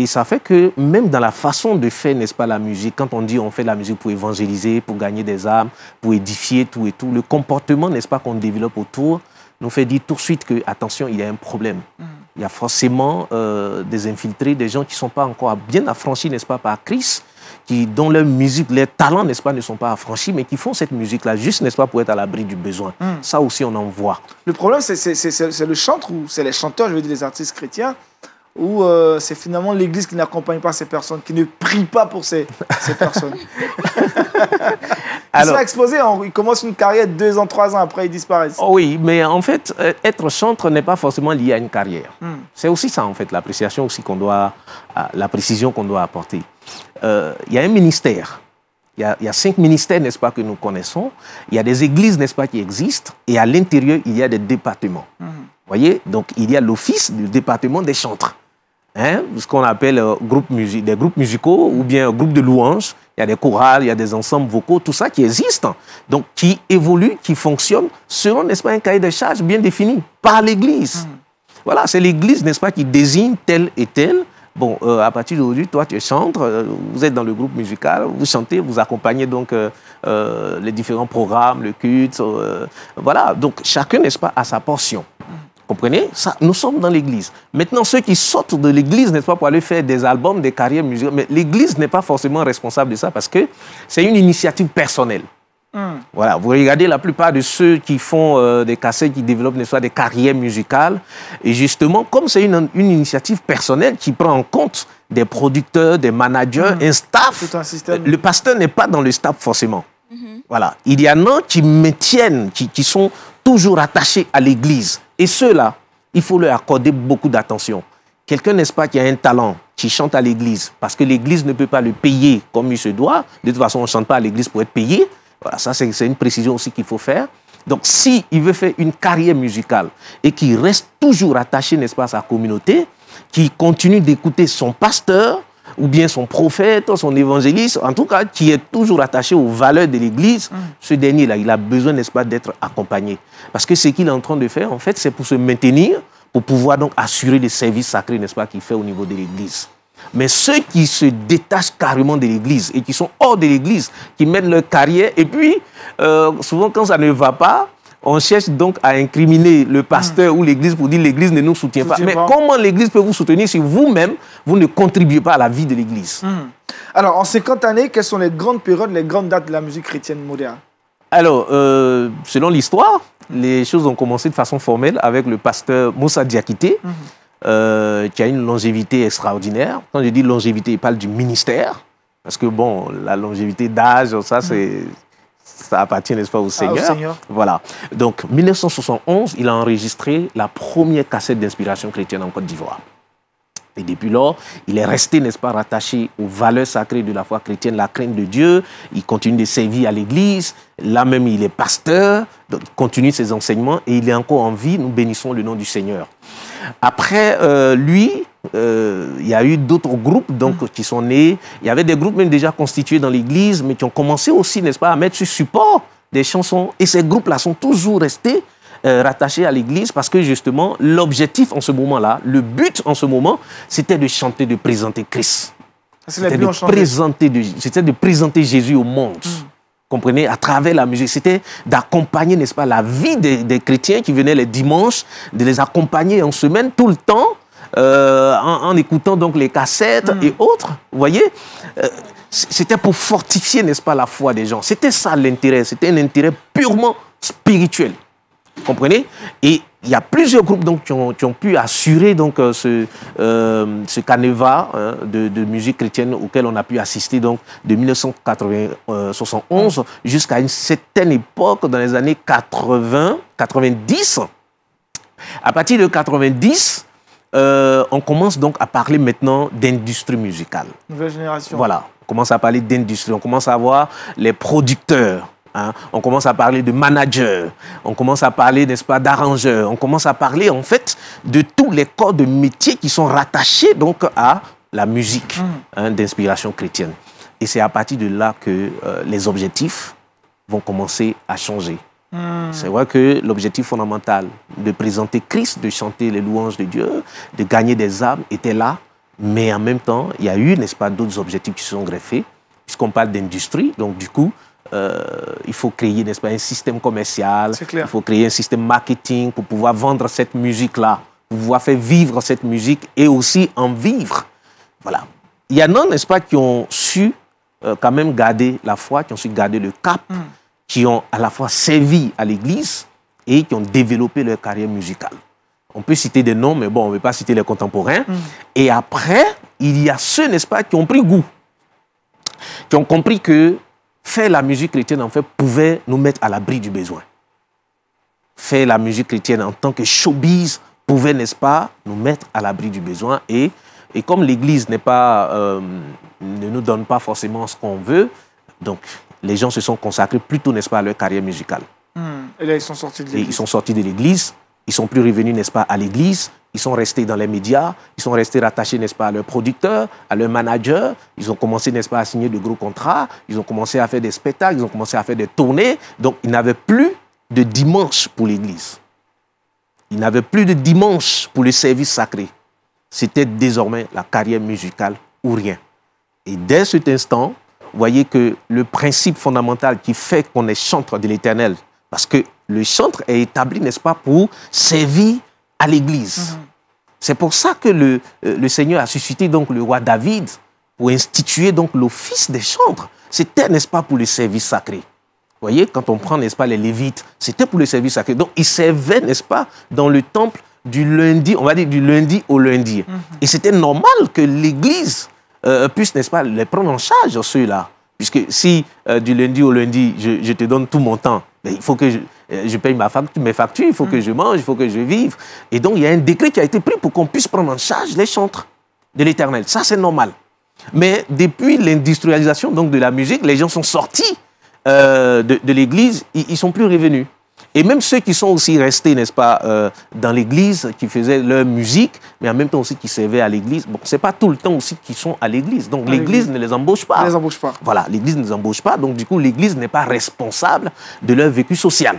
D: ça fait que même dans la façon de faire, n'est-ce pas, la musique, quand on dit on fait la musique pour évangéliser, pour gagner des âmes, pour édifier tout et tout, le comportement, n'est-ce pas, qu'on développe autour, nous fait dire tout de suite que, attention, il y a un problème. Il y a forcément des infiltrés, des gens qui ne sont pas encore bien affranchis, n'est-ce pas, par Christ, dont leur musique, leurs talents, n'est-ce pas, ne sont pas affranchis, mais qui font cette musique-là juste, n'est-ce pas, pour être à l'abri du besoin. Ça aussi, on en voit.
A: Le problème, c'est le chantre, ou c'est les chanteurs, je veux dire les artistes chrétiens, ou c'est finalement l'Église qui n'accompagne pas ces personnes, qui ne prie pas pour ces personnes. Ils sont exposés, ils commencent une carrière 2 ans, 3 ans, après ils disparaissent.
D: Oh oui, mais en fait, être chantre n'est pas forcément lié à une carrière. C'est aussi ça, en fait, l'appréciation aussi la précision qu'on doit apporter. Il y a un ministère. Il y a 5 ministères, n'est-ce pas, que nous connaissons. Il y a des églises, n'est-ce pas, qui existent. Et à l'intérieur, il y a des départements. Vous voyez? Donc, il y a l'office du département des chantres. Hein, ce qu'on appelle des groupes musicaux ou bien groupes de louanges. Il y a des chorales, il y a des ensembles vocaux, tout ça qui existe, donc qui évolue, qui fonctionne selon, n'est-ce pas, un cahier de charges bien défini par l'Église. Voilà, c'est l'Église, n'est-ce pas, qui désigne tel et tel. Bon, à partir d'aujourd'hui, toi, tu es chantre, vous êtes dans le groupe musical, vous chantez, vous accompagnez donc les différents programmes, le culte. Voilà, donc chacun, n'est-ce pas, a sa portion. Comprenez? Ça, nous sommes dans l'Église. Maintenant, ceux qui sortent de l'Église, n'est-ce pas, pour aller faire des albums, des carrières musicales, mais l'Église n'est pas forcément responsable de ça parce que c'est une initiative personnelle. Voilà, vous regardez la plupart de ceux qui font des cassettes, qui développent, n'est-ce pas, des carrières musicales, et justement, comme c'est une initiative personnelle qui prend en compte des producteurs, des managers, un staff,
A: tout un système.
D: Le pasteur n'est pas dans le staff forcément. Voilà, il y en a qui maintiennent, qui sont toujours attachés à l'Église. Et ceux-là, il faut leur accorder beaucoup d'attention. Quelqu'un, n'est-ce pas, qui a un talent, qui chante à l'Église, parce que l'Église ne peut pas le payer comme il se doit. De toute façon, on ne chante pas à l'Église pour être payé. Voilà, ça, c'est une précision aussi qu'il faut faire. Donc, s'il veut faire une carrière musicale et qu'il reste toujours attaché, n'est-ce pas, à sa communauté, qui continue d'écouter son pasteur, ou bien son prophète, son évangéliste, en tout cas, qui est toujours attaché aux valeurs de l'Église, ce dernier-là, il a besoin, n'est-ce pas, d'être accompagné. Parce que ce qu'il est en train de faire, en fait, c'est pour se maintenir, pour pouvoir donc assurer les services sacrés, n'est-ce pas, qu'il fait au niveau de l'Église. Mais ceux qui se détachent carrément de l'Église et qui sont hors de l'Église, qui mènent leur carrière, et puis, souvent, quand ça ne va pas, on cherche donc à incriminer le pasteur ou l'Église pour dire l'Église ne nous soutient pas. Mais comment l'Église peut vous soutenir si vous-même, vous ne contribuez pas à la vie de l'Église?
A: Alors, en 50 années, quelles sont les grandes périodes, les grandes dates de la musique chrétienne moderne?
D: Alors, selon l'histoire, les choses ont commencé de façon formelle avec le pasteur Moussa Diakité, qui a une longévité extraordinaire. Quand je dis longévité, il parle du ministère, parce que bon, la longévité d'âge, ça appartient, n'est-ce pas, au Seigneur. Voilà. Donc, 1971, il a enregistré la première cassette d'inspiration chrétienne en Côte d'Ivoire. Et depuis lors, il est resté, n'est-ce pas, rattaché aux valeurs sacrées de la foi chrétienne, la crainte de Dieu. Il continue de servir à l'Église. Là même, il est pasteur. Donc, il continue ses enseignements et il est encore en vie. Nous bénissons le nom du Seigneur. Après lui, il y a eu d'autres groupes donc, qui sont nés. Il y avait des groupes même déjà constitués dans l'Église, mais qui ont commencé aussi, n'est-ce pas, à mettre sur support des chansons. Et ces groupes-là sont toujours restés rattachés à l'Église parce que justement, l'objectif en ce moment-là, le but en ce moment, c'était de chanter, de présenter Christ. C'était de présenter Jésus au monde. Comprenez, à travers la musique. C'était d'accompagner, n'est-ce pas, la vie des chrétiens qui venaient les dimanches, de les accompagner en semaine tout le temps, en écoutant donc les cassettes et autres. Vous voyez, c'était pour fortifier, n'est-ce pas, la foi des gens. C'était ça l'intérêt. C'était un intérêt purement spirituel. Vous comprenez? Et il y a plusieurs groupes donc, qui ont pu assurer donc, ce canevas de musique chrétienne auquel on a pu assister donc, de 1971 jusqu'à une certaine époque, dans les années 80, 90. À partir de 90, on commence donc à parler maintenant d'industrie musicale.
A: Nouvelle génération.
D: Voilà, on commence à parler d'industrie, on commence à voir les producteurs. On commence à parler de managers, on commence à parler, n'est-ce pas, d'arrangeurs, on commence à parler, en fait, de tous les corps de métier qui sont rattachés, donc, à la musique d'inspiration chrétienne. Et c'est à partir de là que les objectifs vont commencer à changer. C'est vrai que l'objectif fondamental de présenter Christ, de chanter les louanges de Dieu, de gagner des âmes, était là, mais en même temps, il y a eu, n'est-ce pas, d'autres objectifs qui se sont greffés, puisqu'on parle d'industrie, donc, du coup, il faut créer, n'est-ce pas, un système commercial, il faut créer un système marketing pour pouvoir vendre cette musique-là, pour pouvoir faire vivre cette musique et aussi en vivre. Voilà. Il y en a, n'est-ce pas, qui ont su quand même garder la foi, qui ont su garder le cap, qui ont à la fois servi à l'Église et qui ont développé leur carrière musicale. On peut citer des noms, mais bon, on ne veut pas citer les contemporains. Et après, il y a ceux, n'est-ce pas, qui ont pris goût, qui ont compris que faire la musique chrétienne, en fait, pouvait nous mettre à l'abri du besoin. Faire la musique chrétienne en tant que showbiz pouvait, n'est-ce pas, nous mettre à l'abri du besoin. Et comme l'Église n'est pas, ne nous donne pas forcément ce qu'on veut, donc les gens se sont consacrés plutôt, n'est-ce pas, à leur carrière musicale.
A: Et là, ils sont sortis de l'Église.
D: Ils sont sortis de l'Église. Ils ne sont plus revenus, n'est-ce pas, à l'Église. Ils sont restés dans les médias, ils sont restés rattachés, n'est-ce pas, à leurs producteurs, à leurs managers. Ils ont commencé, n'est-ce pas, à signer de gros contrats. Ils ont commencé à faire des spectacles, ils ont commencé à faire des tournées. Donc, ils n'avaient plus de dimanche pour l'Église. Ils n'avaient plus de dimanche pour le service sacré. C'était désormais la carrière musicale ou rien. Et dès cet instant, vous voyez que le principe fondamental qui fait qu'on est chantre de l'Éternel, parce que le chantre est établi, n'est-ce pas, pour servir à l'Église. C'est pour ça que le Seigneur a suscité donc le roi David pour instituer donc l'office des chantres. C'était, n'est-ce pas, pour le service sacré. Vous voyez, quand on prend, n'est-ce pas, les Lévites, c'était pour le service sacré. Donc, ils servaient, n'est-ce pas, dans le temple du lundi, on va dire du lundi au lundi. Et c'était normal que l'Église puisse, n'est-ce pas, les prendre en charge, ceux-là. Puisque si du lundi au lundi, je te donne tout mon temps, il faut que je paye mes factures, il faut que je mange, il faut que je vive. Et donc, il y a un décret qui a été pris pour qu'on puisse prendre en charge les chantres de l'Éternel. Ça, c'est normal. Mais depuis l'industrialisation donc, de la musique, les gens sont sortis de l'Église, ils ne sont plus revenus. Et même ceux qui sont aussi restés, n'est-ce pas, dans l'église, qui faisaient leur musique, mais en même temps aussi qui servaient à l'église, bon, ce n'est pas tout le temps aussi qu'ils sont à l'église. Donc l'église ne les embauche pas.
A: Ne les embauche pas.
D: Voilà, l'église ne les embauche pas. Donc du coup, l'église n'est pas responsable de leur vécu social.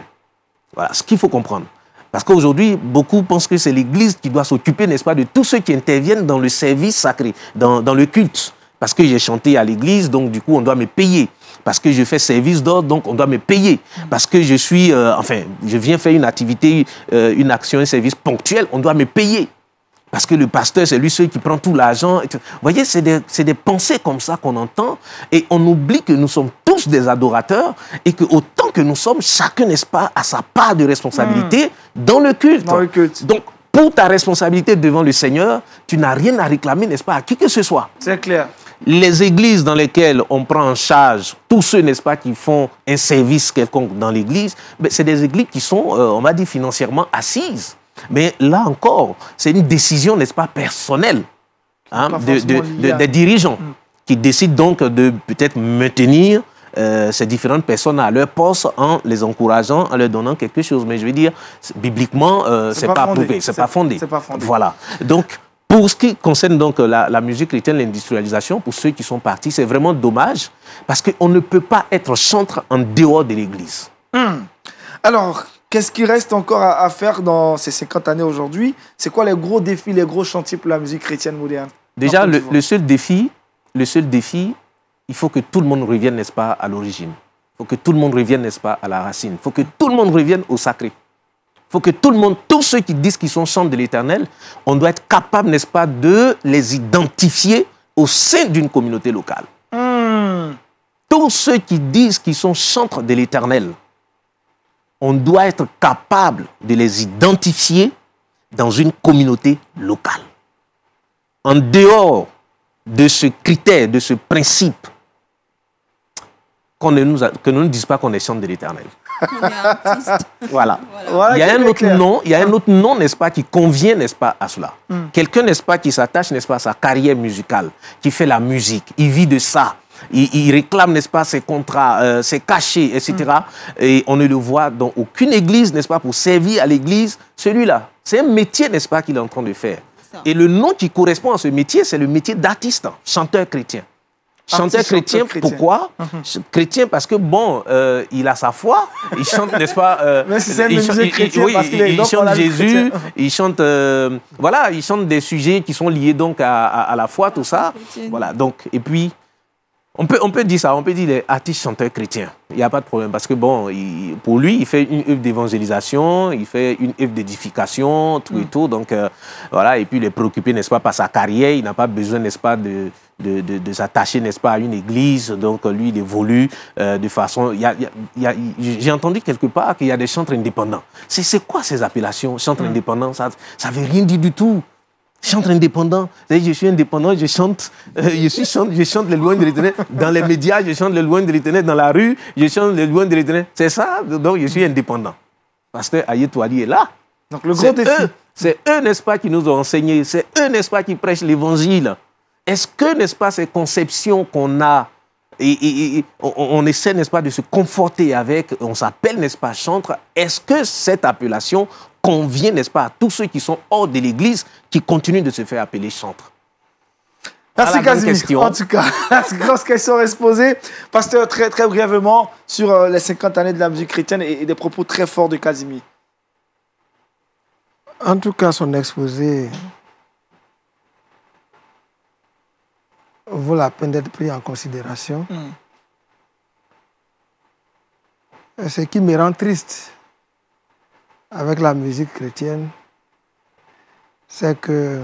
D: Voilà, ce qu'il faut comprendre. Parce qu'aujourd'hui, beaucoup pensent que c'est l'église qui doit s'occuper, n'est-ce pas, de tous ceux qui interviennent dans le service sacré, dans le culte. Parce que j'ai chanté à l'église, donc du coup, on doit me payer. Parce que je fais service d'ordre, donc on doit me payer. Parce que je suis, je viens faire une activité, une action, un service ponctuel, on doit me payer. Parce que le pasteur, c'est lui seul qui prend tout l'argent. Vous voyez, c'est des pensées comme ça qu'on entend. Et on oublie que nous sommes tous des adorateurs et que autant que nous sommes, chacun, n'est-ce pas, a sa part de responsabilité dans le culte.
A: Dans le culte.
D: Donc, pour ta responsabilité devant le Seigneur, tu n'as rien à réclamer, n'est-ce pas, à qui que ce soit.
A: C'est clair.
D: Les églises dans lesquelles on prend en charge tous ceux, n'est-ce pas, qui font un service quelconque dans l'église, c'est des églises qui sont, on va dire, financièrement assises. Mais là encore, c'est une décision, n'est-ce pas, personnelle hein, des dirigeants qui décident donc de peut-être maintenir ces différentes personnes à leur poste en les encourageant, en leur donnant quelque chose. Mais je veux dire, bibliquement, c'est pas approuvé, c'est pas fondé. Voilà. Donc, pour ce qui concerne donc la musique chrétienne, l'industrialisation, pour ceux qui sont partis, c'est vraiment dommage parce qu'on ne peut pas être chantre en dehors de l'église.
A: Alors, qu'est-ce qui reste encore à faire dans ces 50 années aujourd'hui? C'est quoi les gros défis, les gros chantiers pour la musique chrétienne moderne?
D: Déjà, le seul défi, il faut que tout le monde revienne, n'est-ce pas, à l'origine. Il faut que tout le monde revienne, n'est-ce pas, à la racine. Il faut que tout le monde revienne au sacré. Il faut que tout le monde, tous ceux qui disent qu'ils sont chantres de l'Éternel, on doit être capable, n'est-ce pas, de les identifier au sein d'une communauté locale. Tous ceux qui disent qu'ils sont chantres de l'Éternel, on doit être capable de les identifier dans une communauté locale. En dehors de ce critère, de ce principe, que ne nous dise pas qu'on est chantre de l'Éternel. Voilà. Il y a un autre nom, n'est-ce pas, qui convient, n'est-ce pas, à cela. Quelqu'un, n'est-ce pas, qui s'attache, n'est-ce pas, à sa carrière musicale, qui fait la musique, il vit de ça. Il réclame, n'est-ce pas, ses contrats, ses cachets, etc. Et on ne le voit dans aucune église, n'est-ce pas, pour servir à l'église. Celui-là, c'est un métier, n'est-ce pas, qu'il est en train de faire. Et le nom qui correspond à ce métier, c'est le métier d'artiste, chanteur chrétien. Chanteur chrétien, pourquoi? Chrétien parce que, bon, il a sa foi, il chante, n'est-ce pas, il chante Jésus, il chante, voilà, il chante des sujets qui sont liés donc à la foi, tout ça. Voilà, donc, et puis, on peut dire ça, on peut dire les artistes chanteurs chrétiens. Il n'y a pas de problème parce que, bon, pour lui, il fait une œuvre d'évangélisation, il fait une œuvre d'édification, tout et tout. Donc, voilà, et puis il est préoccupé, n'est-ce pas, par sa carrière. Il n'a pas besoin, n'est-ce pas, de s'attacher, n'est-ce pas, à une église. Donc, lui, il évolue de façon... J'ai entendu quelque part qu'il y a des chantres indépendants. C'est quoi ces appellations, chantres indépendants? Ça ne veut rien dire du tout. Chantre indépendant, je suis indépendant, je chante les louanges de l'Éternel. Dans les médias, je chante les louanges de l'Éternel. Dans la rue, je chante les louanges de l'Éternel. C'est ça, donc je suis indépendant. Pasteur Ayetouali est là.
A: Donc le gros défi.
D: C'est eux, n'est-ce pas, qui nous ont enseigné. C'est eux, n'est-ce pas, qui prêchent l'évangile. Est-ce que, n'est-ce pas, ces conceptions qu'on a, et on essaie, n'est-ce pas, de se conforter avec, on s'appelle, n'est-ce pas, chantre, est-ce que cette appellation convient, n'est-ce pas, à tous ceux qui sont hors de l'Église, qui continuent de se faire appeler chantre?
A: Merci Casimir. En tout cas, la grosse question reste posée. Pasteur, très, très brièvement, sur les 50 années de la musique chrétienne et des propos très forts de Casimir.
B: En tout cas, son exposé vaut la peine d'être pris en considération. Ce qui me rend triste avec la musique chrétienne, c'est que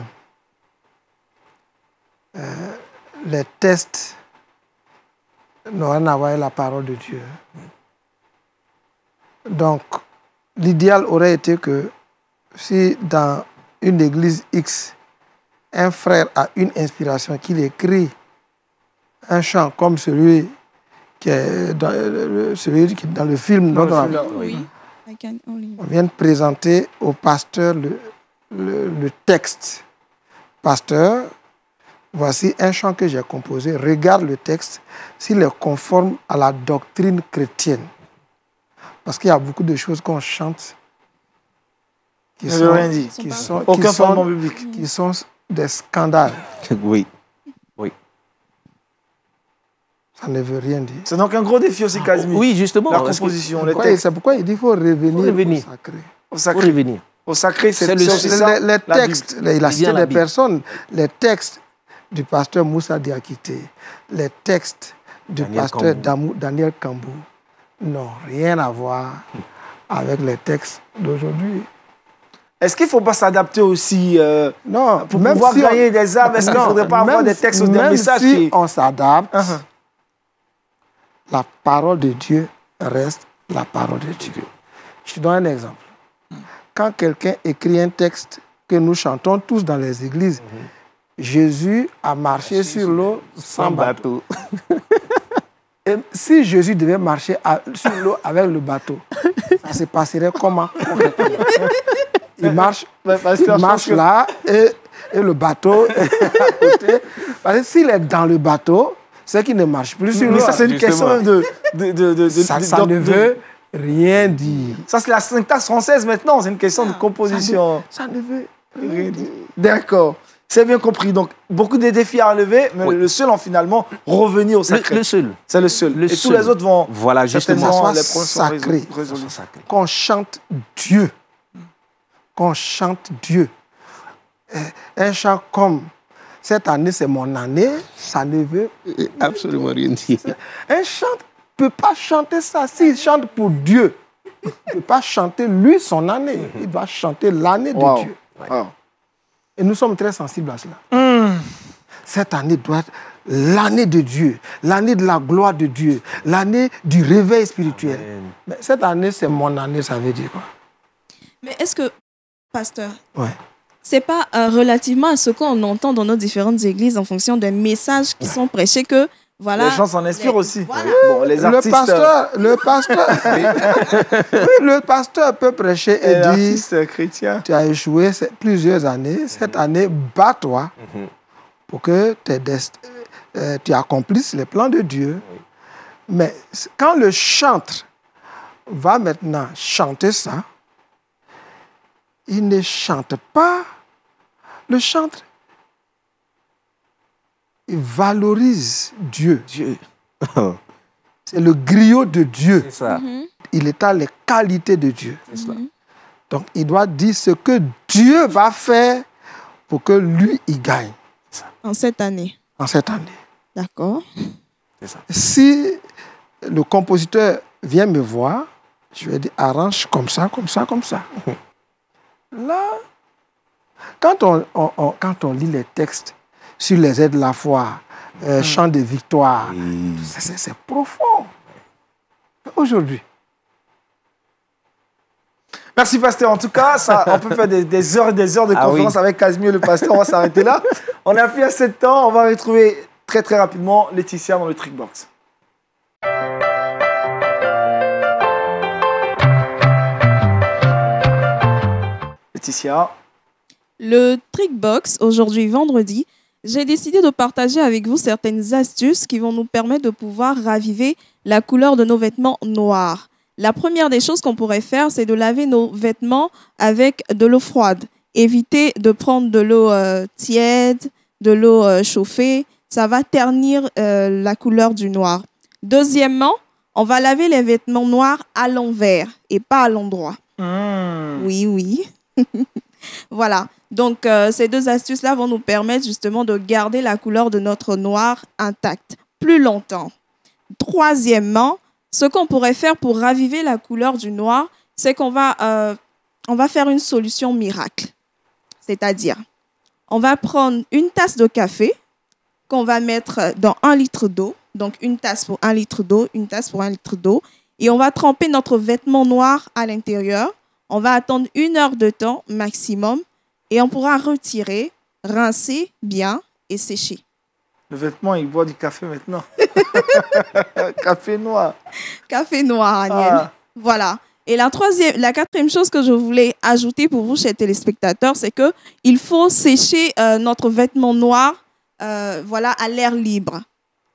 B: les textes n'ont rien à voir avec la parole de Dieu. Donc, l'idéal aurait été que si dans une église X, un frère a une inspiration, qu'il écrit un chant comme celui qui est dans le film, on vient de présenter au pasteur le texte. Pasteur, voici un chant que j'ai composé, regarde le texte, s'il est conforme à la doctrine chrétienne. Parce qu'il y a beaucoup de choses qu'on chante qui
A: ne veut rien dire. Aucun fondement biblique.
B: Qui sont des scandales.
D: Oui. Oui.
B: Ça ne veut rien dire.
A: C'est donc un gros défi aussi, Casimir.
D: Oui, justement.
A: La composition, les textes.
B: C'est pourquoi il dit qu'il faut revenir au sacré.
A: Au sacré.
D: Faut revenir.
A: Au sacré, c'est
B: les textes, il a cité des personnes, les textes du pasteur Moussa Diakité, les textes du pasteur Daniel Kambou n'ont rien à voir avec les textes d'aujourd'hui.
A: Est-ce qu'il ne faut pas s'adapter aussi
B: non,
A: pour pouvoir gagner des âmes? Est-ce qu'il ne faudrait pas avoir des textes ou des messages
B: si on s'adapte, la parole de Dieu reste la parole de Dieu. Je te donne un exemple. Quand quelqu'un écrit un texte que nous chantons tous dans les églises, Jésus a marché sur l'eau sans bateau. Et si Jésus devait marcher sur l'eau avec le bateau, ça se passerait comment? Il marche là et le bateau est à côté. Parce que s'il est dans le bateau, c'est qu'il ne marche plus sur l'eau.
A: Mais ça, c'est une question
B: ça ne veut rien dire.
A: Ça, c'est la syntaxe française maintenant. C'est une question de composition.
B: Ça ne veut rien dire.
A: D'accord. C'est bien compris. Donc, beaucoup de défis à relever, mais le seul, finalement, revenir au sacré.
D: Le seul.
A: C'est le seul. Et tous les autres vont...
D: Voilà, justement.
A: Les sacré.
B: Qu'on chante Dieu. Qu'on chante Dieu. Un chant comme « Cette année, c'est mon année », ça ne veut
D: absolument rien dire.
B: Un chant ne peut pas chanter ça. S'il chante pour Dieu, il ne peut pas chanter lui son année. Il doit chanter l'année de Dieu.
A: Wow.
B: Et nous sommes très sensibles à cela. Cette année doit être l'année de Dieu, l'année de la gloire de Dieu, l'année du réveil spirituel. Mais cette année, c'est mon année, ça veut dire quoi?
C: Mais est-ce que, pasteur, c'est pas relativement à ce qu'on entend dans nos différentes églises en fonction des messages qui sont prêchés que voilà.
A: Les gens s'en inspirent aussi.
C: Voilà.
A: Bon, les artistes,
B: le pasteur peut prêcher et dire
A: chrétien.
B: Tu as échoué plusieurs années. Cette année, bats-toi pour que tu accomplisses les plans de Dieu. Mais quand le chantre va maintenant chanter ça, il ne chante pas. Le chantre, il valorise Dieu. C'est le griot de Dieu.
D: C'est ça.
B: Il étale les qualités de Dieu. Donc, il doit dire ce que Dieu va faire pour que lui, il gagne.
C: En cette année.
B: En cette année.
C: D'accord.
B: Si le compositeur vient me voir, je vais dire arrange comme ça, comme ça, comme ça. Là, quand on lit les textes sur les aides de la foi, chant de victoire, c'est profond. Aujourd'hui.
A: Merci, pasteur. En tout cas, on peut faire des heures et des heures de conférence avec Casimir, le pasteur. On va s'arrêter là. On n'a plus assez de temps. On va retrouver très, très rapidement Laetitia dans le Trickbox. Laetitia.
C: Le Trickbox, aujourd'hui vendredi, j'ai décidé de partager avec vous certaines astuces qui vont nous permettre de pouvoir raviver la couleur de nos vêtements noirs. La première des choses qu'on pourrait faire, c'est de laver nos vêtements avec de l'eau froide. Évitez de prendre de l'eau tiède, de l'eau chauffée. Ça va ternir la couleur du noir. Deuxièmement, on va laver les vêtements noirs à l'envers et pas à l'endroit. Oui, oui. Voilà. Donc, ces deux astuces-là vont nous permettre justement de garder la couleur de notre noir intacte plus longtemps. Troisièmement, ce qu'on pourrait faire pour raviver la couleur du noir, c'est qu'on va faire une solution miracle. C'est-à-dire, on va prendre une tasse de café qu'on va mettre dans 1 litre d'eau. Donc, une tasse pour 1 litre d'eau, une tasse pour 1 litre d'eau. Et on va tremper notre vêtement noir à l'intérieur. On va attendre 1 heure de temps maximum et on pourra retirer, rincer bien et sécher.
A: Le vêtement, il boit du café maintenant. Café noir.
C: Café noir, Agnel. Voilà. Et la quatrième chose que je voulais ajouter pour vous, chers téléspectateurs, c'est qu'il faut sécher notre vêtement noir à l'air libre.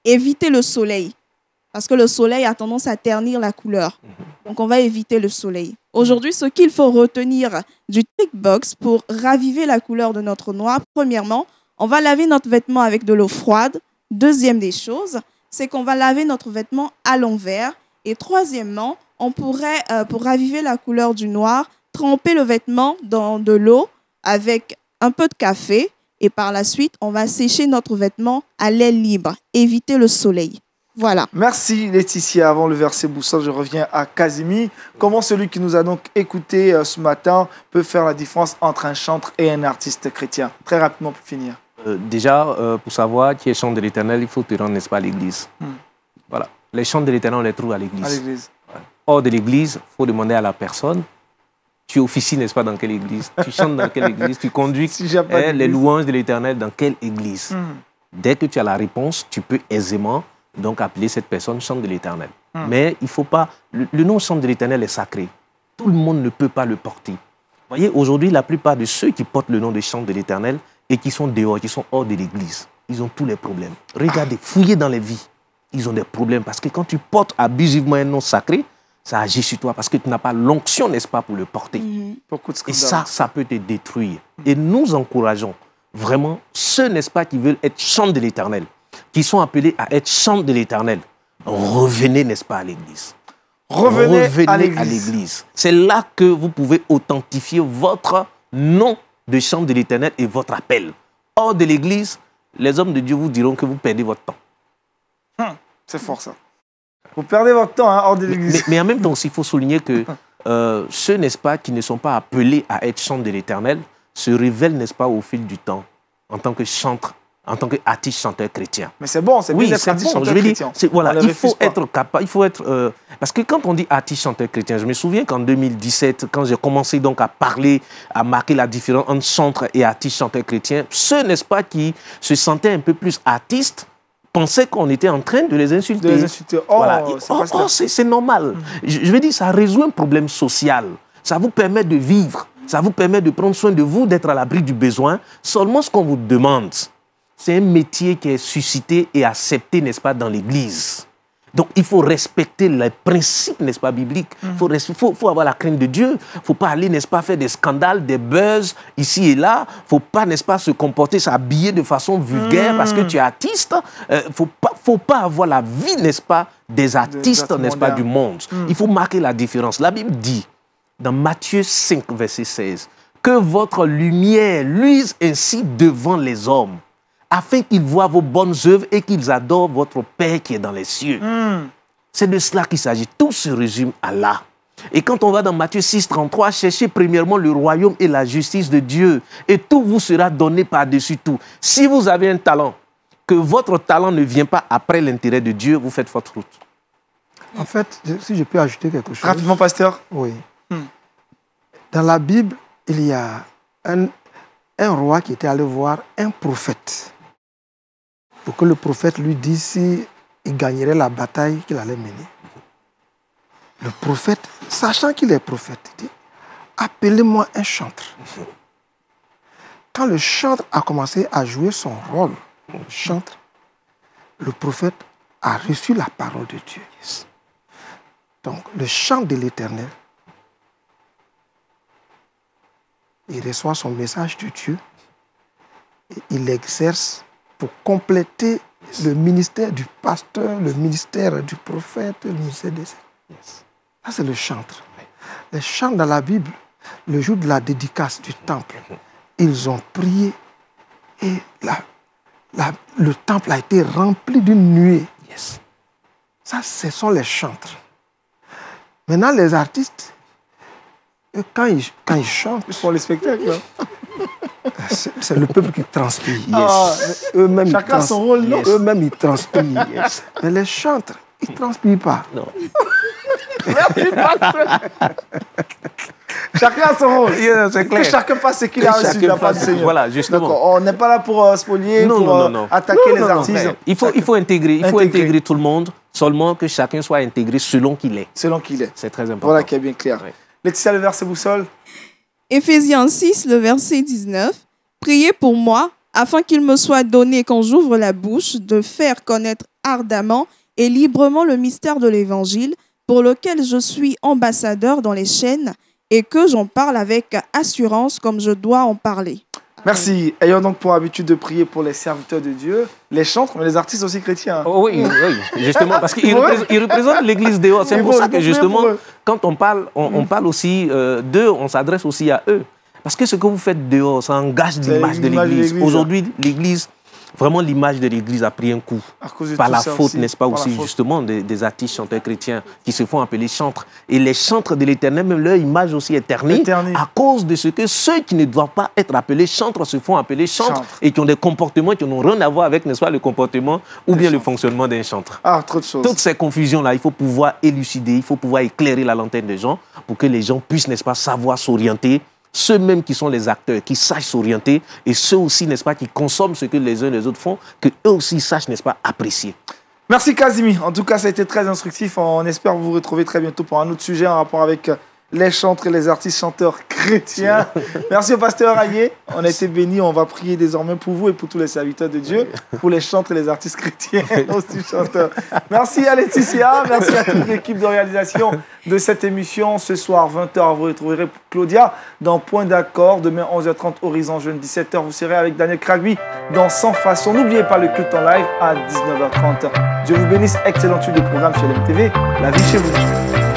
C: Évitez le soleil, parce que le soleil a tendance à ternir la couleur. Donc, on va éviter le soleil. Aujourd'hui, ce qu'il faut retenir du trick box pour raviver la couleur de notre noir, premièrement, on va laver notre vêtement avec de l'eau froide. Deuxième des choses, c'est qu'on va laver notre vêtement à l'envers. Et troisièmement, on pourrait, pour raviver la couleur du noir, tremper le vêtement dans de l'eau avec un peu de café. Et par la suite, on va sécher notre vêtement à l'aile libre. Éviter le soleil. Voilà.
A: Merci Laetitia. Avant le verset boussole, je reviens à Kazimi. Comment celui qui nous a donc écouté ce matin peut faire la différence entre un chantre et un artiste chrétien? Très rapidement pour finir.
D: Déjà, pour savoir qui est chant de l'Éternel, il faut te rendre, n'est-ce pas, à l'église. Voilà. Les chants de l'Éternel, on les trouve à l'église. Ouais. Hors de l'église, il faut demander à la personne. Tu officies, n'est-ce pas, dans quelle église? Tu chantes dans quelle église? Tu conduis les louanges de l'Éternel dans quelle église? Dès que tu as la réponse, tu peux aisément donc appeler cette personne chant de l'Éternel. Mais il ne faut pas... Le nom chant de l'Éternel est sacré. Tout le monde ne peut pas le porter. Vous voyez, aujourd'hui, la plupart de ceux qui portent le nom de chant de l'Éternel et qui sont dehors, qui sont hors de l'église, ils ont tous les problèmes. Regardez, fouillez dans les vies. Ils ont des problèmes parce que quand tu portes abusivement un nom sacré, ça agit sur toi parce que tu n'as pas l'onction, n'est-ce pas, pour le porter. Et ça peut te détruire. Et nous encourageons vraiment ceux, n'est-ce pas, qui veulent être chants de l'Éternel, qui sont appelés à être chants de l'Éternel. Revenez, n'est-ce pas, à l'église. Revenez à l'église. C'est là que vous pouvez authentifier votre nom de chant de l'Éternel et votre appel. Hors de l'église, les hommes de Dieu vous diront que vous perdez votre temps.
A: C'est fort ça. Vous perdez votre temps hors de l'église.
D: Mais en même temps aussi, il faut souligner que ceux, n'est-ce pas, qui ne sont pas appelés à être chants de l'Éternel se révèlent, n'est-ce pas, au fil du temps en tant que chantre, en tant qu'artiste chanteur chrétien.
A: Mais c'est bon, c'est bien d'être artiste chanteur chrétien.
D: Voilà, il faut être capable, il faut être... parce que quand on dit artiste chanteur chrétien, je me souviens qu'en 2017, quand j'ai commencé donc à parler, à marquer la différence entre chantre et artiste chanteur chrétien, ceux, n'est-ce pas, qui se sentaient un peu plus artistes, pensaient qu'on était en train de les insulter. Voilà. C'est normal. Je veux dire, ça résout un problème social. Ça vous permet de vivre. Ça vous permet de prendre soin de vous, d'être à l'abri du besoin. Seulement, ce qu'on vous demande, c'est un métier qui est suscité et accepté, n'est-ce pas, dans l'Église. Donc, il faut respecter les principes, n'est-ce pas, bibliques. Il faut avoir la crainte de Dieu. Il ne faut pas aller, n'est-ce pas, faire des scandales, des buzz ici et là. Il ne faut pas, n'est-ce pas, se comporter, s'habiller de façon vulgaire parce que tu es artiste. Il ne faut pas avoir la vie, n'est-ce pas, des artistes, n'est-ce pas, du monde. Il faut marquer la différence. La Bible dit, dans Matthieu 5, verset 16, que votre lumière luise ainsi devant les hommes, afin qu'ils voient vos bonnes œuvres et qu'ils adorent votre Père qui est dans les cieux. C'est de cela qu'il s'agit. Tout se résume à là. Et quand on va dans Matthieu 6, 33, cherchez premièrement le royaume et la justice de Dieu, et tout vous sera donné par-dessus tout. Si vous avez un talent, que votre talent ne vient pas après l'intérêt de Dieu, vous faites votre route.
B: En fait, si je peux ajouter quelque chose...
A: Rapidement, pasteur.
B: Oui. Dans la Bible, il y a un roi qui était allé voir un prophète pour que le prophète lui dise s'il gagnerait la bataille qu'il allait mener. Le prophète, sachant qu'il est prophète, dit « Appelez-moi un chantre ». Quand le chantre a commencé à jouer son rôle, le chantre, le prophète a reçu la parole de Dieu. Donc, le chant de l'Éternel, il reçoit son message de Dieu et il l'exerce pour compléter le ministère du pasteur, le ministère du prophète, le ministère des... Ça, c'est le chantre. Les chants dans la Bible, le jour de la dédicace du temple, ils ont prié et le temple a été rempli d'une nuée. Ça, ce sont les chantres. Maintenant, les artistes, quand ils chantent...
A: Ils font les spectacles.
B: C'est le peuple qui transpire.
A: Eux-mêmes, chacun son rôle, non?
B: Eux-mêmes, ils transpirent. Mais les chantres, ils ne transpirent pas.
D: Non.
A: Chacun a son rôle.
D: C'est clair.
A: Que chacun fasse ce qu'il a reçu de la part du Seigneur.
D: Voilà, justement.
A: On n'est pas là pour spolier, pour attaquer les artistes.
D: Il faut intégrer tout le monde, seulement que chacun soit intégré selon qu'il est.
A: Selon qu'il est.
D: C'est très important.
A: Voilà qui est bien clair. Ouais. Laetitia, le verset boussole.
C: Éphésiens 6, le verset 19. Priez pour moi, afin qu'il me soit donné, quand j'ouvre la bouche, de faire connaître ardemment et librement le mystère de l'Évangile, pour lequel je suis ambassadeur dans les chaînes et que j'en parle avec assurance comme je dois en parler.
A: Merci. Ayons donc pour habitude de prier pour les serviteurs de Dieu, les chantres, mais les artistes aussi chrétiens.
D: Oh, oui, justement, parce qu'ils représentent l'Église dehors. C'est pour ça que justement, quand on parle, on parle aussi d'eux, on s'adresse aussi à eux. Parce que ce que vous faites dehors, ça engage l'image de l'Église. Aujourd'hui, l'Église, vraiment l'image de l'Église a pris un coup. Par la faute, n'est-ce pas, aussi justement des artistes chanteurs chrétiens qui se font appeler chantres. Et les chantres de l'Éternel, même leur image aussi est ternie à cause de ce que ceux qui ne doivent pas être appelés chantres se font appeler chantres et qui ont des comportements qui n'ont rien à voir avec, n'est-ce pas, le comportement ou bien le fonctionnement d'un chantre.
A: Ah, trop de choses.
D: Toutes ces confusions-là, il faut pouvoir élucider, il faut pouvoir éclairer la lanterne des gens pour que les gens puissent, n'est-ce pas, savoir s'orienter. Ceux même qui sont les acteurs, qui sachent s'orienter, et ceux aussi, n'est-ce pas, qui consomment ce que les uns et les autres font, qu'eux aussi sachent, n'est-ce pas, apprécier.
A: Merci Kazimi. En tout cas, ça a été très instructif. On espère vous retrouver très bientôt pour un autre sujet en rapport avec les chantres et les artistes chanteurs chrétiens. Merci au pasteur Ayé. On a été bénis. On va prier désormais pour vous et pour tous les serviteurs de Dieu, pour les chantres et les artistes chrétiens, aussi chanteurs. Merci à Laetitia. Merci à toute l'équipe de réalisation de cette émission. Ce soir, 20h, vous retrouverez Claudia dans Point d'accord. Demain, 11h30, Horizon Jeune, 17h, vous serez avec Daniel Kragby dans Sans Façon. N'oubliez pas le culte en live à 19h30. Dieu vous bénisse. Excellente suite de programme sur LMTV. La vie chez vous.